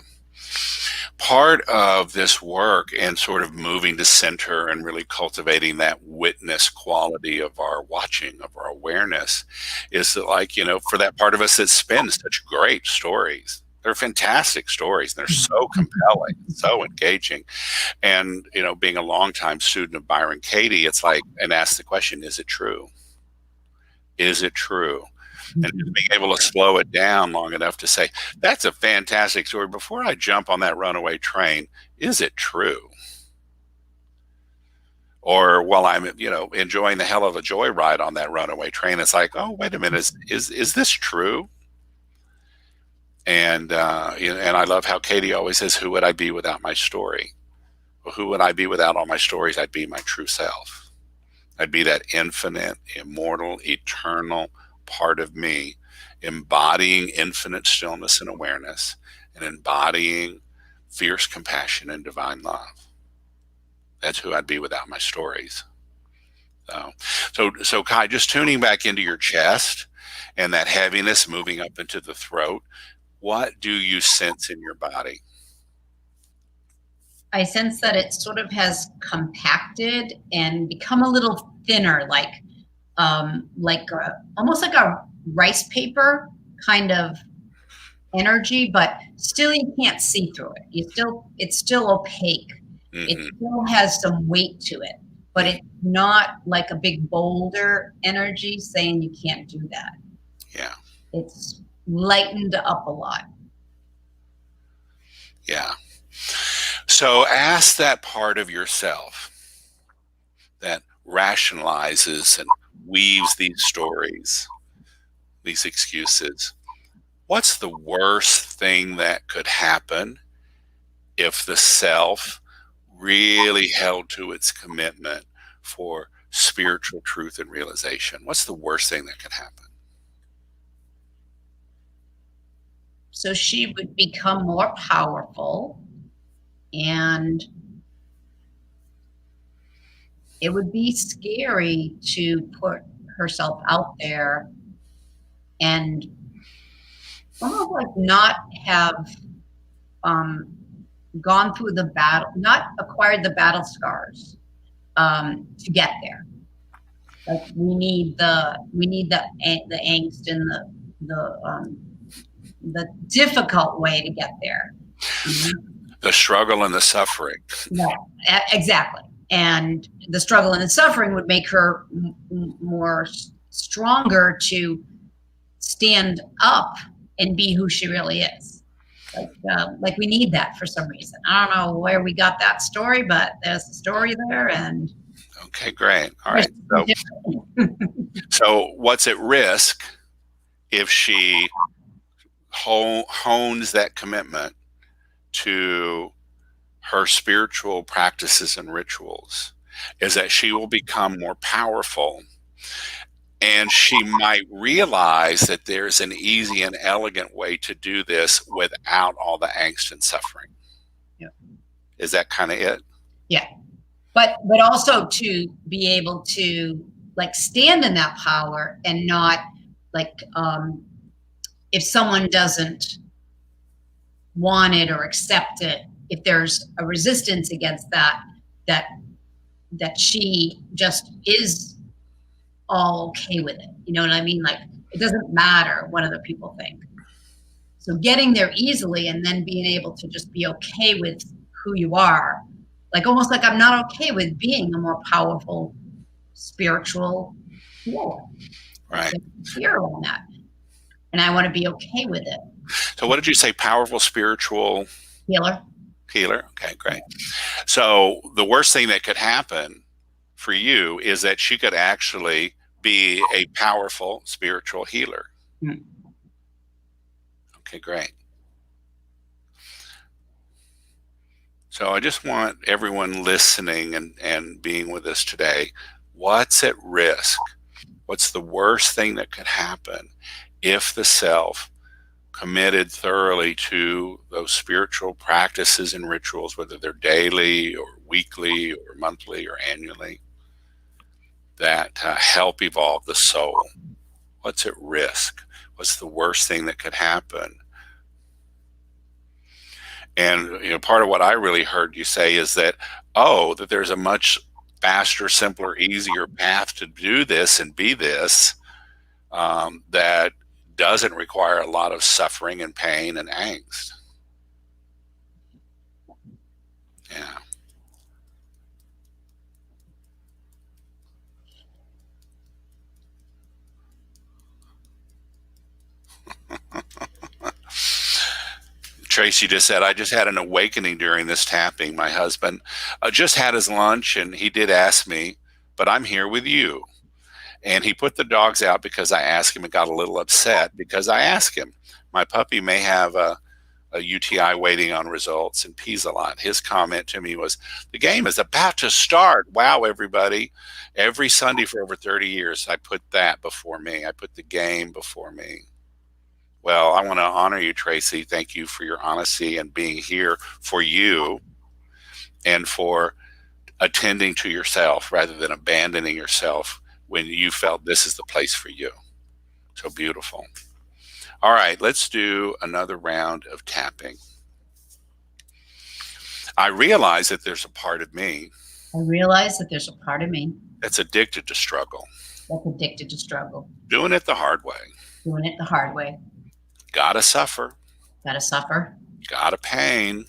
Part of this work and sort of moving to center and really cultivating that witness quality of our watching, of our awareness, is that, like, for that part of us that spins such great stories. They're fantastic stories. They're so compelling, so engaging. And, being a longtime student of Byron Katie, it's like, and ask the question, is it true? Is it true? And being able to slow it down long enough to say, that's a fantastic story. Before I jump on that runaway train, is it true? Or while I'm, enjoying the hell of a joyride on that runaway train, it's like, oh, wait a minute, is this true? And and I love how Katie always says, who would I be without my story? Well, who would I be without all my stories? I'd be my true self. I'd be that infinite, immortal, eternal part of me, embodying infinite stillness and awareness, and embodying fierce compassion and divine love. That's who I'd be without my stories. So Kai, just tuning back into your chest and that heaviness moving up into the throat, what do you sense in your body? I sense that it sort of has compacted and become a little thinner, almost like a rice paper kind of energy, but still you can't see through it. It's still opaque. It Mm-hmm. still has some weight to it, but it's not like a big boulder energy saying you can't do that. Yeah. It's lightened up a lot. Yeah. So ask that part of yourself that rationalizes and weaves these stories, these excuses. What's the worst thing that could happen if the self really held to its commitment for spiritual truth and realization? What's the worst thing that could happen? So she would become more powerful, and it would be scary to put herself out there and almost like not have gone through the battle, not acquired the battle scars to get there. Like we need the angst and the difficult way to get there. The struggle and the suffering. Yeah, exactly. And the struggle and the suffering would make her more stronger to stand up and be who she really is. Like we need that for some reason. I don't know where we got that story, but there's a story there. And okay, great. All right. So what's at risk if she hones that commitment to her spiritual practices and rituals is that she will become more powerful, and she might realize that there's an easy and elegant way to do this without all the angst and suffering. Yeah. Is that kind of it? Yeah. But also to be able to like stand in that power and not like if someone doesn't want it or accept it, if there's a resistance against that she just is all okay with it. You know what I mean? Like it doesn't matter what other people think. So getting there easily and then being able to just be okay with who you are, like almost like I'm not okay with being a more powerful spiritual fear. Right. Fear on that. And I want to be okay with it. So what did you say? Powerful spiritual Healer. healer? Okay, great. So the worst thing that could happen for you is that she could actually be a powerful spiritual healer. Mm. Okay, great. So I just want everyone listening and being with us today, what's at risk? What's the worst thing that could happen if the self committed thoroughly to those spiritual practices and rituals, whether they're daily or weekly or monthly or annually, that help evolve the soul? What's at risk? What's the worst thing that could happen? And part of what I really heard you say is that, that there's a much faster, simpler, easier path to do this and be this, that doesn't require a lot of suffering and pain and angst. Yeah. Tracy just said, I just had an awakening during this tapping. My husband just had his lunch and he did ask me, but I'm here with you. And he put the dogs out because I asked him and got a little upset because I asked him. My puppy may have a UTI waiting on results and pees a lot. His comment to me was, the game is about to start. Wow, everybody. Every Sunday for over 30 years, I put that before me. I put the game before me. Well, I want to honor you, Tracy. Thank you for your honesty and being here for you and for attending to yourself rather than abandoning yourself when you felt this is the place for you. So beautiful. All right, let's do another round of tapping. I realize that there's a part of me that's addicted to struggle. Doing it the hard way. Gotta suffer. Gotta pain.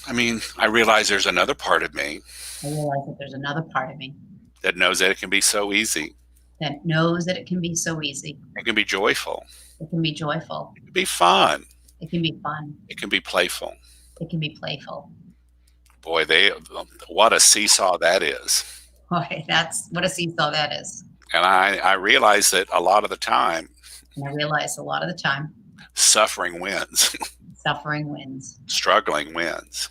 I mean, I realize there's another part of me that knows that it can be so easy. It can be joyful. It can be fun. It can be playful. Boy, what a seesaw that is. Boy, that's what a seesaw that is. And I realize that a lot of the time, suffering wins. Struggling wins.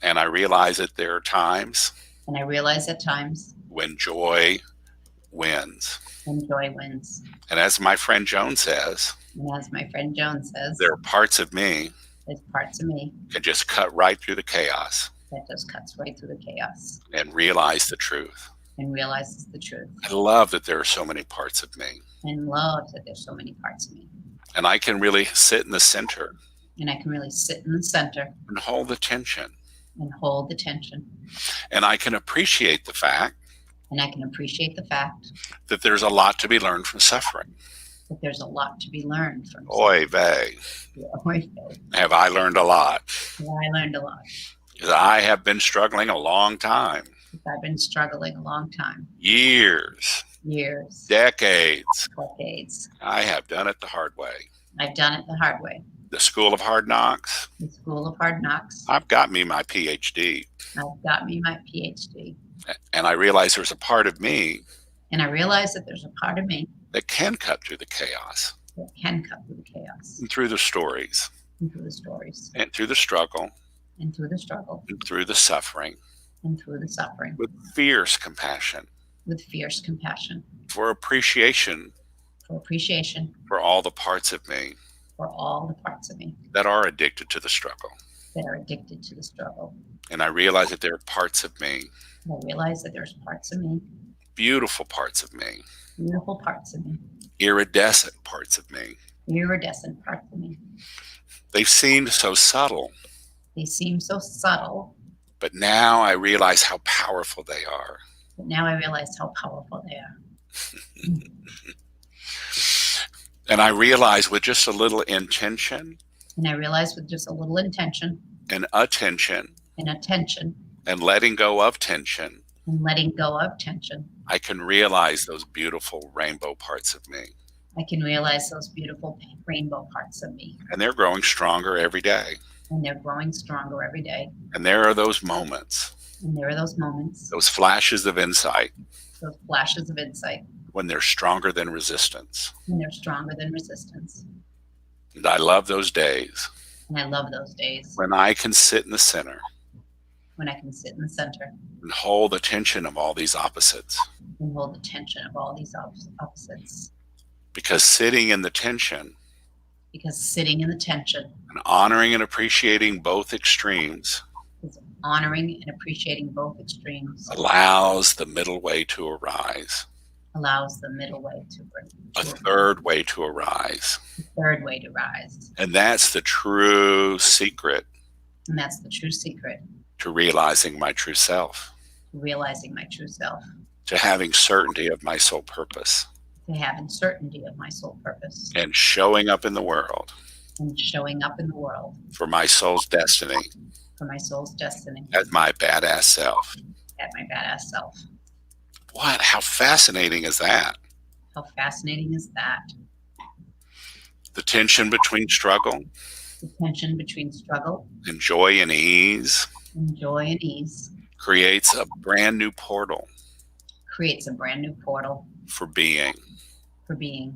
And I realize that there are times when joy wins. And as my friend Joan says, there are parts of me that just cut right through the chaos and realize the truth. I love that there are so many parts of me. And I can really sit in the center. And hold the tension. And I can appreciate the fact that there's a lot to be learned from suffering. Oy vey. Have I learned a lot? Because I have been struggling a long time. Years. Decades. I have done it the hard way. The school of hard knocks. I've got me my PhD. And I realize there's a part of me that can cut through the chaos. And through the stories. And through the struggle. And through the suffering. With fierce compassion. For appreciation. For all the parts of me that are addicted to the struggle. And I realize that there are parts of me, beautiful parts of me, iridescent parts of me. They seemed so subtle. But now I realize how powerful they are. And I realize with just a little intention. And attention. and letting go of tension, and letting go of tension, I can realize those beautiful rainbow parts of me. I can realize those beautiful rainbow parts of me. And they're growing stronger every day. And they're growing stronger every day. And there are those moments, And there are those moments, those flashes of insight, those flashes of insight, when they're stronger than resistance. when they're stronger than resistance. And I love those days And I love those days when I can sit in the center when I can sit in the center and hold the tension of all these opposites. and hold the tension of all these opposites. Because sitting in the tension Because sitting in the tension and honoring and appreciating both extremes is honoring and appreciating both extremes, allows the middle way to arise, allows the middle way to bring a third way to arise. the third way to rise. And that's the true secret And that's the true secret to realizing my true self, to realizing my true self, to having certainty of my soul purpose, to having certainty of my soul purpose, and showing up in the world and showing up in the world for my soul's destiny for my soul's destiny as my badass self. at my badass self. What? How fascinating is that? How fascinating is that? The tension between struggle The tension between struggle and joy and ease and joy and ease creates a brand new portal creates a brand new portal for being. for being.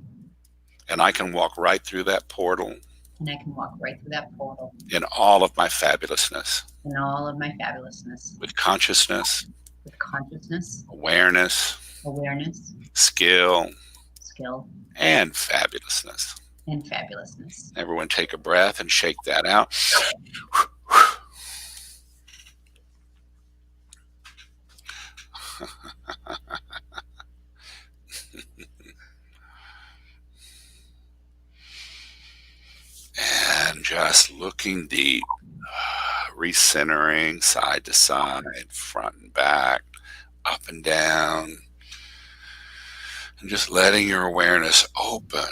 And I can walk right through that portal And I can walk right through that portal in all of my fabulousness, in all of my fabulousness, with consciousness, with consciousness, awareness, awareness, skill, skill, and fabulousness. and fabulousness. Everyone take a breath and shake that out. And just looking deep, recentering side to side, front and back, up and down, and just letting your awareness open.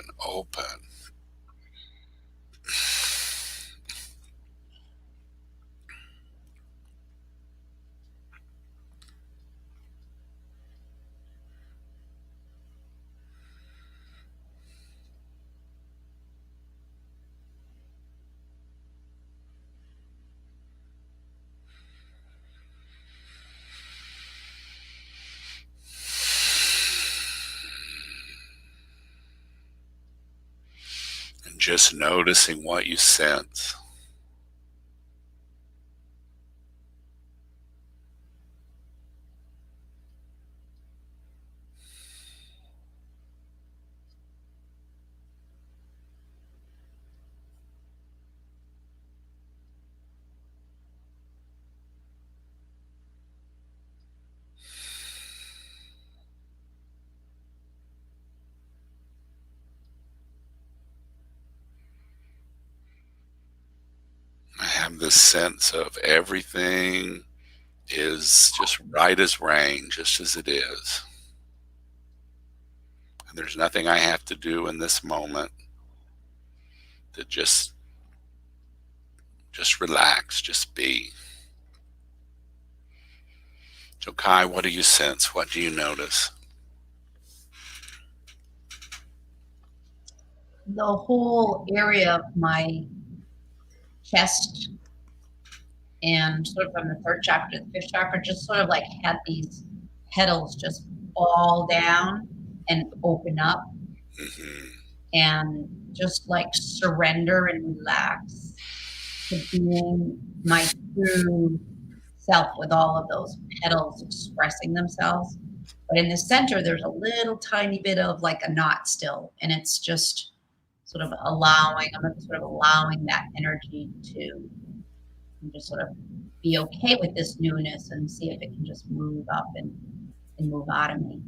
And just noticing what you sense. I have this sense of everything is just right as rain, just as it is. And there's nothing I have to do in this moment to just relax, just be. So Kai, what do you sense? What do you notice? The whole area of my chest and sort of from the third chakra to the fifth chakra just sort of like had these petals just fall down and open up Mm-hmm. and just like surrender and relax to being my true self with all of those petals expressing themselves. But in the center, there's a little tiny bit of like a knot still, and it's just sort of allowing, I'm sort of allowing that energy to just sort of be okay with this newness and see if it can just move up and move out of me.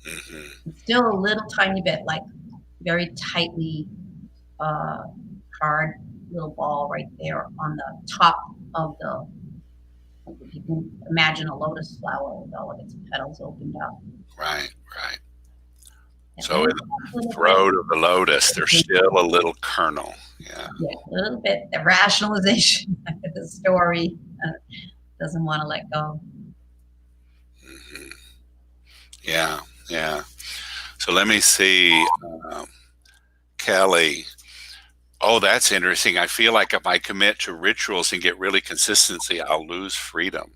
Mm-hmm. It's still a little tiny bit, like very tightly hard little ball right there on the top of the, if you can imagine a lotus flower with all of its petals opened up. Right. And So in the throat of the lotus, there's still a little kernel. Yeah. Yeah, a little bit. The rationalization, the story, doesn't want to let go. Hmm. Yeah, yeah. So let me see, um, Kelly. Oh, that's interesting. I feel like if I commit to rituals and get really consistency, I'll lose freedom.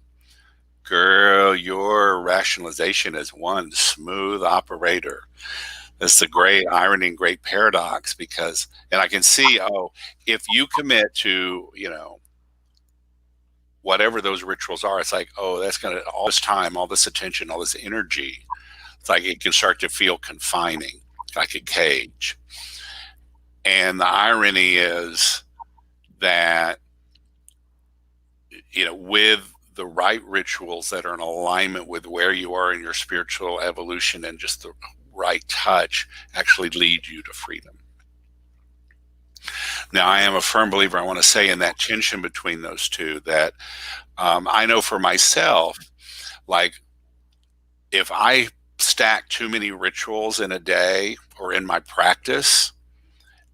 Girl, your rationalization is one smooth operator. That's the great irony and great paradox because, and I can see, oh, if you commit to, whatever those rituals are, it's like, oh, that's going to, all this time, all this attention, all this energy, it's like it can start to feel confining, like a cage. And the irony is that, with the right rituals that are in alignment with where you are in your spiritual evolution and just the right touch actually lead you to freedom. Now, I am a firm believer, I want to say, in that tension between those two, that I know for myself, like if I stack too many rituals in a day or in my practice,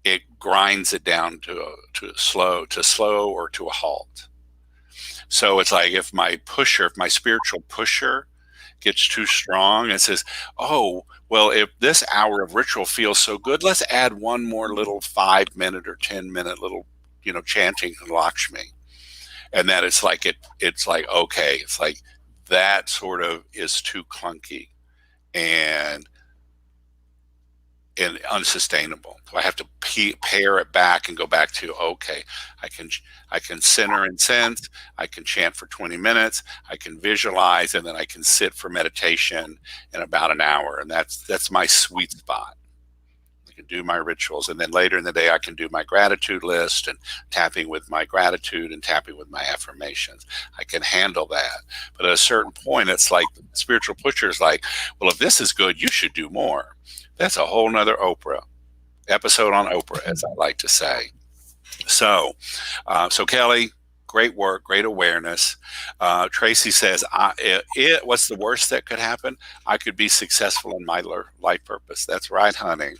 it grinds it down to slow or to a halt. So it's like if my spiritual pusher gets too strong and says, oh, well, if this hour of ritual feels so good, let's add one more little 5 minute or 10 minute little, chanting Lakshmi. And that it's like, okay, it's like that sort of is too clunky and unsustainable. So I have to pare it back and go back to, okay, I can I can center and sense, I can chant for 20 minutes, I can visualize, and then I can sit for meditation in about an hour, and that's my sweet spot. I can do my rituals, and then later in the day I can do my gratitude list and tapping with my gratitude and tapping with my affirmations. I can handle that. But at a certain point, it's like the spiritual pusher is like, well, if this is good, you should do more. That's a whole nother Oprah episode on Oprah, as I like to say. So Kelly, great work, great awareness. Tracy says, what's the worst that could happen? I could be successful in my life purpose. That's right, honey.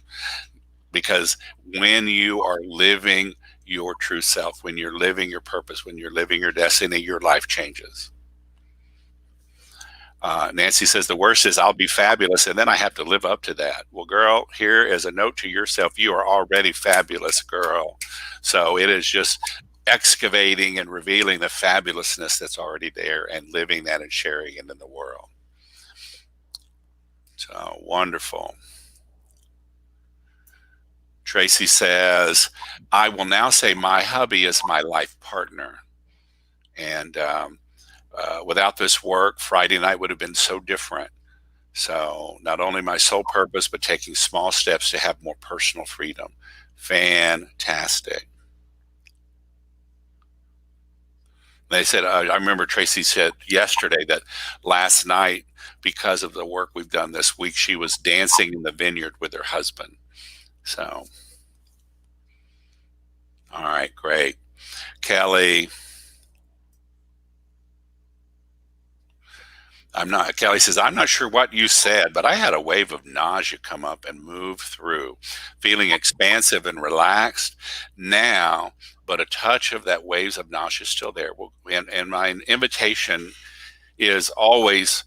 Because when you are living your true self, when you're living your purpose, when you're living your destiny, your life changes. Nancy says, the worst is I'll be fabulous and then I have to live up to that. Well, girl, here is a note to yourself. You are already fabulous, girl. So it is just excavating and revealing the fabulousness that's already there and living that and sharing it in the world. So wonderful. Tracy says, I will now say my hubby is my life partner. And without this work, Friday night would have been so different. So not only my sole purpose, but taking small steps to have more personal freedom. Fantastic. They said, I remember Tracy said yesterday that last night, because of the work we've done this week, she was dancing in the vineyard with her husband. So, all right, great. Kelly, Kelly says, I'm not sure what you said, but I had a wave of nausea come up and move through, feeling expansive and relaxed now, but a touch of that waves of nausea is still there. And my invitation is always,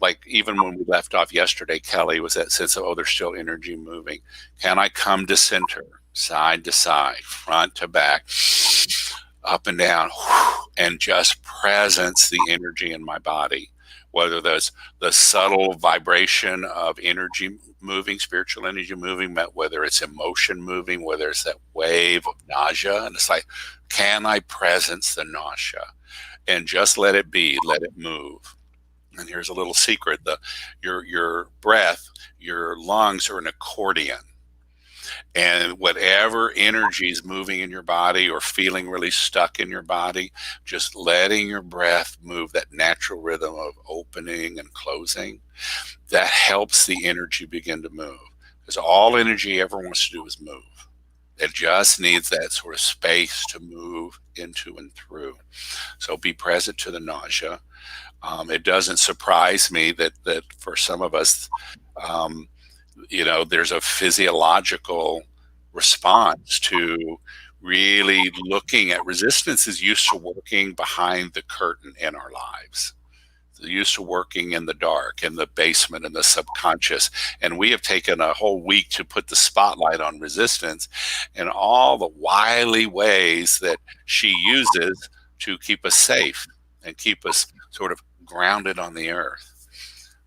like even when we left off yesterday, Kelly, was that sense of, oh, there's still energy moving. Can I come to center, side to side, front to back, up and down, and just presence the energy in my body? Whether that's the subtle vibration of energy moving, spiritual energy moving, whether it's emotion moving, whether it's that wave of nausea. And it's like, can I presence the nausea and just let it be, let it move? And here's a little secret. Your breath, your lungs are an accordion. And whatever energy is moving in your body or feeling really stuck in your body, just letting your breath move, that natural rhythm of opening and closing, that helps the energy begin to move. Because all energy ever wants to do is move. It just needs that sort of space to move into and through. So be present to the nausea. It doesn't surprise me that for some of us, there's a physiological response to really looking at resistance is used to working behind the curtain in our lives. It's used to working in the dark, in the basement, in the subconscious. And we have taken a whole week to put the spotlight on resistance and all the wily ways that she uses to keep us safe and keep us sort of grounded on the earth.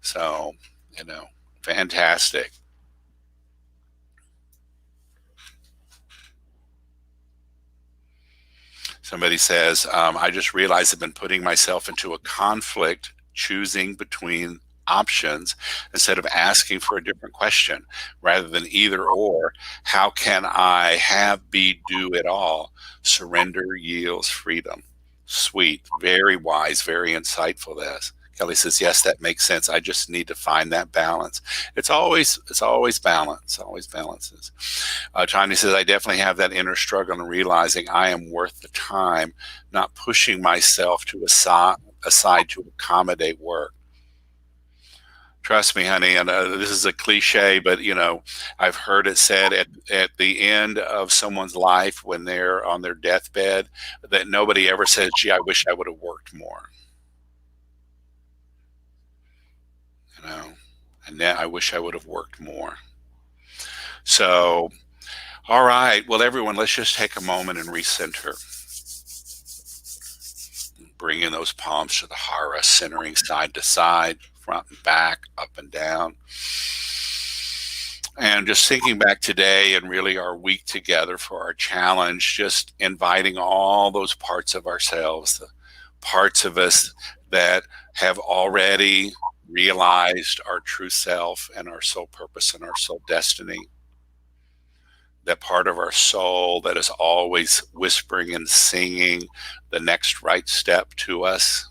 So, fantastic. Somebody says, I just realized I've been putting myself into a conflict choosing between options instead of asking for a different question rather than either or. How can I have, be, do it all? Surrender yields freedom. Sweet, very wise, very insightful. This Kelly says, yes, that makes sense. I just need to find that balance. It's always balance, always balances. Tanya says, I definitely have that inner struggle and realizing I am worth the time, not pushing myself to aside to accommodate work. Trust me, honey, and this is a cliche, but I've heard it said at the end of someone's life when they're on their deathbed that nobody ever says, gee, I wish I would have worked more. And then I wish I would have worked more. So, all right. Well, everyone, let's just take a moment and recenter. Bring in those palms to the hara, centering side to side, front and back, up and down. And just thinking back today and really our week together for our challenge, just inviting all those parts of ourselves, the parts of us that have already realized our true self and our soul purpose and our soul destiny. That part of our soul that is always whispering and singing the next right step to us,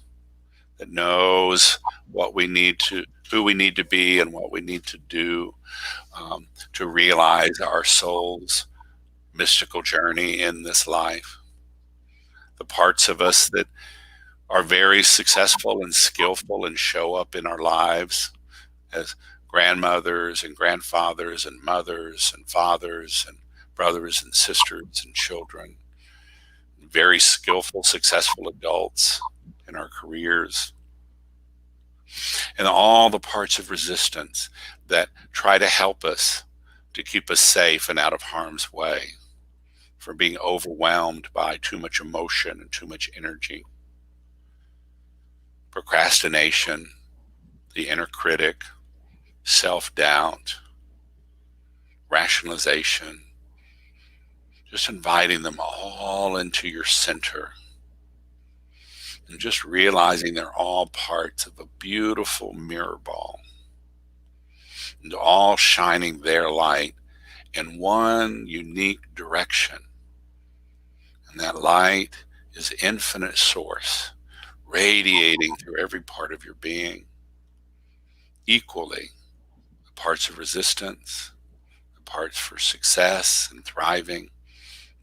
that knows what we need to, who we need to be and what we need to do to realize our soul's mystical journey in this life. The parts of us that are very successful and skillful and show up in our lives as grandmothers and grandfathers and mothers and fathers and brothers and sisters and children, very skillful, successful adults in our careers, and all the parts of resistance that try to help us to keep us safe and out of harm's way from being overwhelmed by too much emotion and too much energy. Procrastination, the inner critic, self-doubt, rationalization, just inviting them all into your center and just realizing they're all parts of a beautiful mirror ball and all shining their light in one unique direction. And that light is infinite source radiating through every part of your being equally, the parts of resistance, the parts for success and thriving,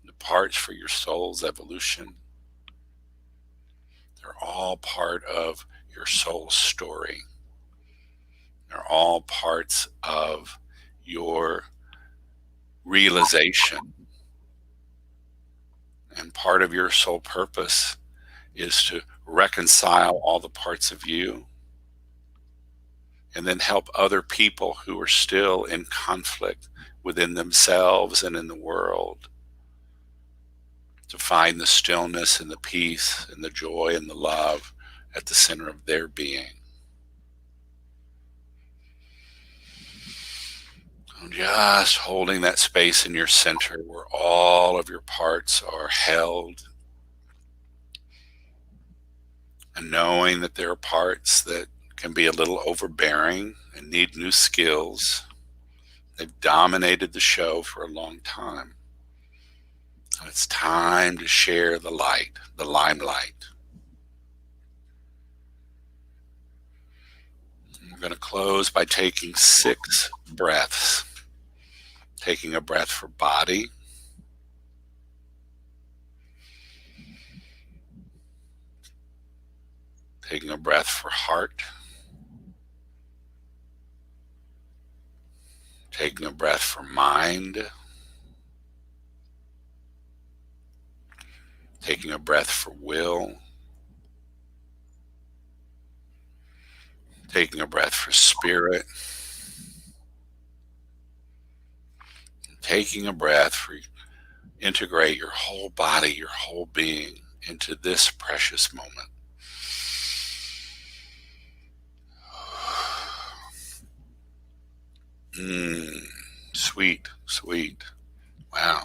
the parts for your soul's evolution. They're all part of your soul's story. They're all parts of your realization. And part of your soul purpose is to reconcile all the parts of you and then help other people who are still in conflict within themselves and in the world to find the stillness and the peace and the joy and the love at the center of their being. Just holding that space in your center where all of your parts are held, and knowing that there are parts that can be a little overbearing and need new skills. They've dominated the show for a long time. And it's time to share the light, the limelight. We're going to close by taking 6 breaths. Taking a breath for body. Taking a breath for heart. Taking a breath for mind. Taking a breath for will. Taking a breath for spirit. Taking a breath for integrate your whole body, your whole being into this precious moment. Sweet, sweet. Wow.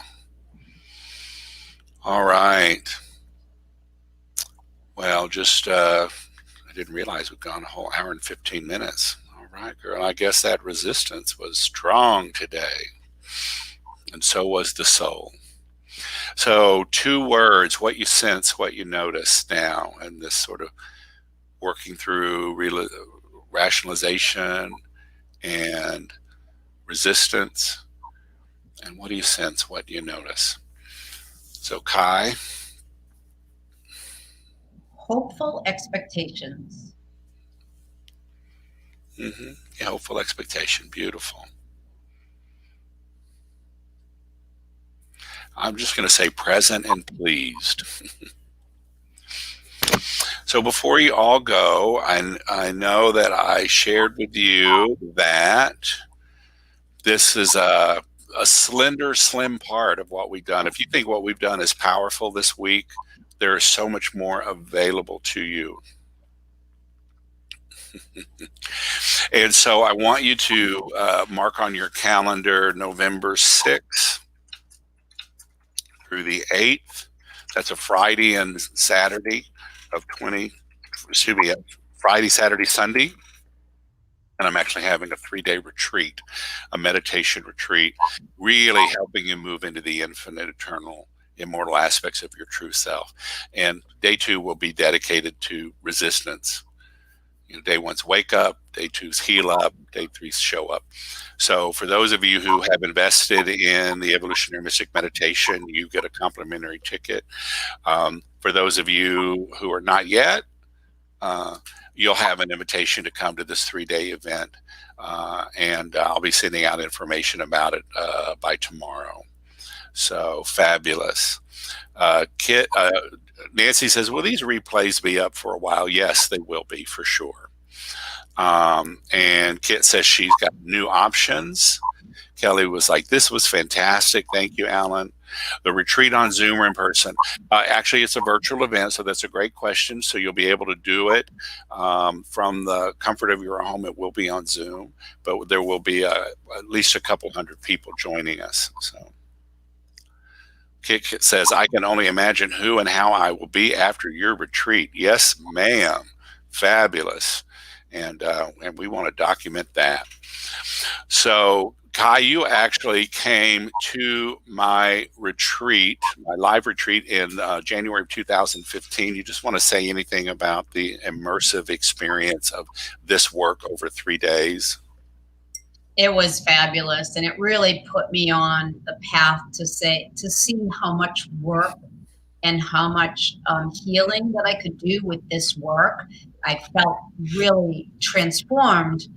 All right. Well, I didn't realize we've gone a whole hour and 15 minutes. All right, girl. I guess that resistance was strong today. And so was the soul. So 2 words, what you sense, what you notice now, and this sort of working through rationalization and resistance. And what do you sense, what do you notice? So Kai. Hopeful expectations. Yeah, hopeful expectation. Beautiful. I'm just going to say present and pleased. So before you all go, I know that I shared with you that this is a slender, slim part of what we've done. If you think what we've done is powerful this week, there is so much more available to you. And so I want you to mark on your calendar November 6th through the 8th. That's a Friday and Saturday of Friday, Saturday, Sunday. And I'm actually having a 3-day retreat, a meditation retreat, really helping you move into the infinite, eternal, immortal aspects of your true self. And day 2 will be dedicated to resistance. Day 1's wake up, day 2's heal up, day 3's show up. So for those of you who have invested in the Evolutionary Mystic Meditation, you get a complimentary ticket. For those of you who are not yet, you'll have an invitation to come to this 3-day event. And I'll be sending out information about it by tomorrow. So fabulous. Nancy says, will these replays be up for a while? Yes, they will be for sure. And Kit says she's got new options. Kelly was like, this was fantastic. Thank you, Alan. The retreat on Zoom or in person. Actually, it's a virtual event, so that's a great question. So you'll be able to do it from the comfort of your home. It will be on Zoom, but there will be at least a couple hundred people joining us. So Kit says, I can only imagine who and how I will be after your retreat. Yes, ma'am. Fabulous. And we want to document that. So Kai, you actually came to my retreat, my live retreat in January of 2015. You just want to say anything about the immersive experience of this work over 3 days? It was fabulous, and it really put me on the path to see how much work and how much healing that I could do with this work. I felt really transformed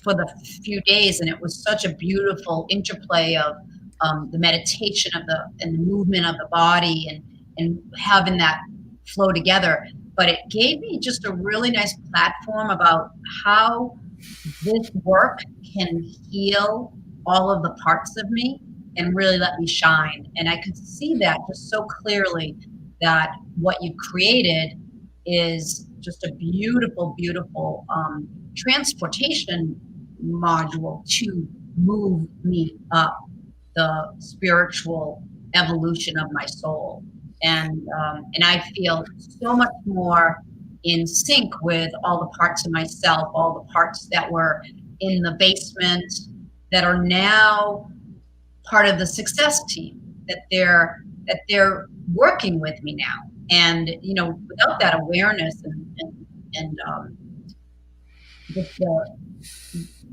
for the few days, and it was such a beautiful interplay of the meditation and the movement of the body and having that flow together. But it gave me just a really nice platform about how this work can heal all of the parts of me and really let me shine. And I could see that just so clearly, that what you've created is just a beautiful, beautiful transportation module to move me up the spiritual evolution of my soul. And I feel so much more in sync with all the parts of myself, all the parts that were in the basement that are now part of the success team, that they're working with me now. And without that awareness and just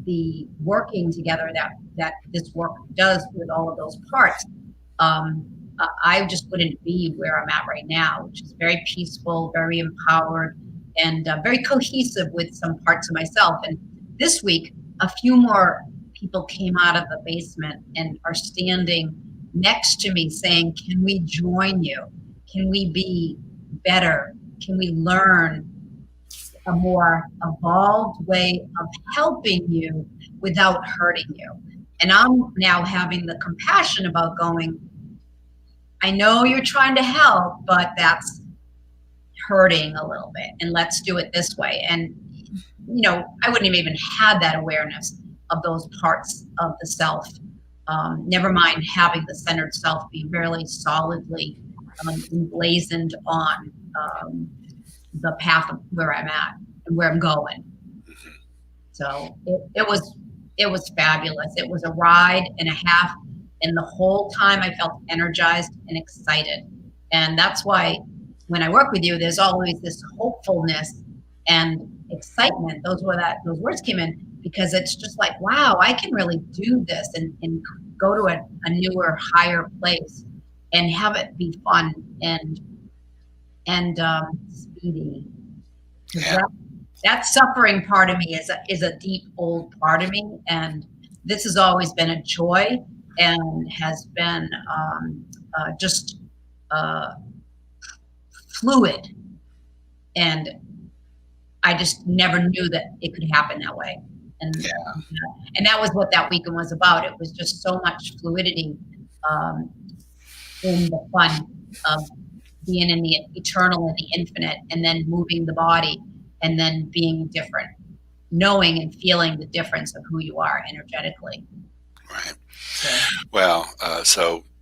the working together that this work does with all of those parts, I just wouldn't be where I'm at right now, which is very peaceful, very empowered, and very cohesive with some parts of myself. And this week, a few more people came out of the basement and are standing next to me saying, can we join you? can we be better? Can we learn a more evolved way of helping you without hurting you? And I'm now having the compassion about going, I know you're trying to help, but that's hurting a little bit. And let's do it this way. And, I wouldn't have even had that awareness of those parts of the self. Never mind having the centered self be really solidly emblazoned on the path of where I'm at and where I'm going. So it was fabulous. It was a ride and a half, and the whole time I felt energized and excited. And that's why when I work with you, there's always this hopefulness and excitement. Those words came in because it's just like, wow, I can really do this and go to a newer, higher place and have it be fun and speedy. Yeah. That suffering part of me is a deep old part of me, and this has always been a joy and has been just fluid, and I just never knew that it could happen that way. And and that was what that weekend was about. It was just so much fluidity in the fun of being in the eternal and the infinite, and then moving the body, and then being different, knowing and feeling the difference of who you are energetically. Right. Well,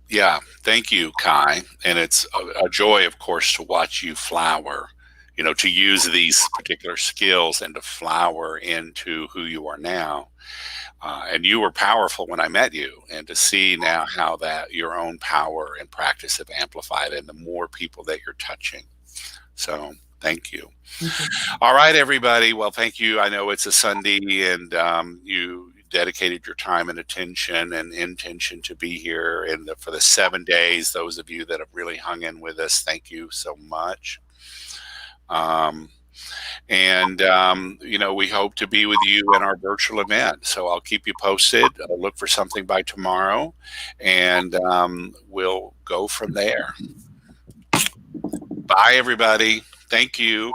yeah, thank you, Kai. And it's a joy, of course, to watch you flower, to use these particular skills and to flower into who you are now. And you were powerful when I met you, and to see now how that your own power and practice have amplified and the more people that you're touching. So thank you. All right, everybody. Well, thank you. I know it's a Sunday, and you dedicated your time and attention and intention to be here and for the 7 days. Those of you that have really hung in with us, thank you so much. We hope to be with you in our virtual event. So I'll keep you posted. I'll look for something by tomorrow, and we'll go from there. Bye, everybody. Thank you.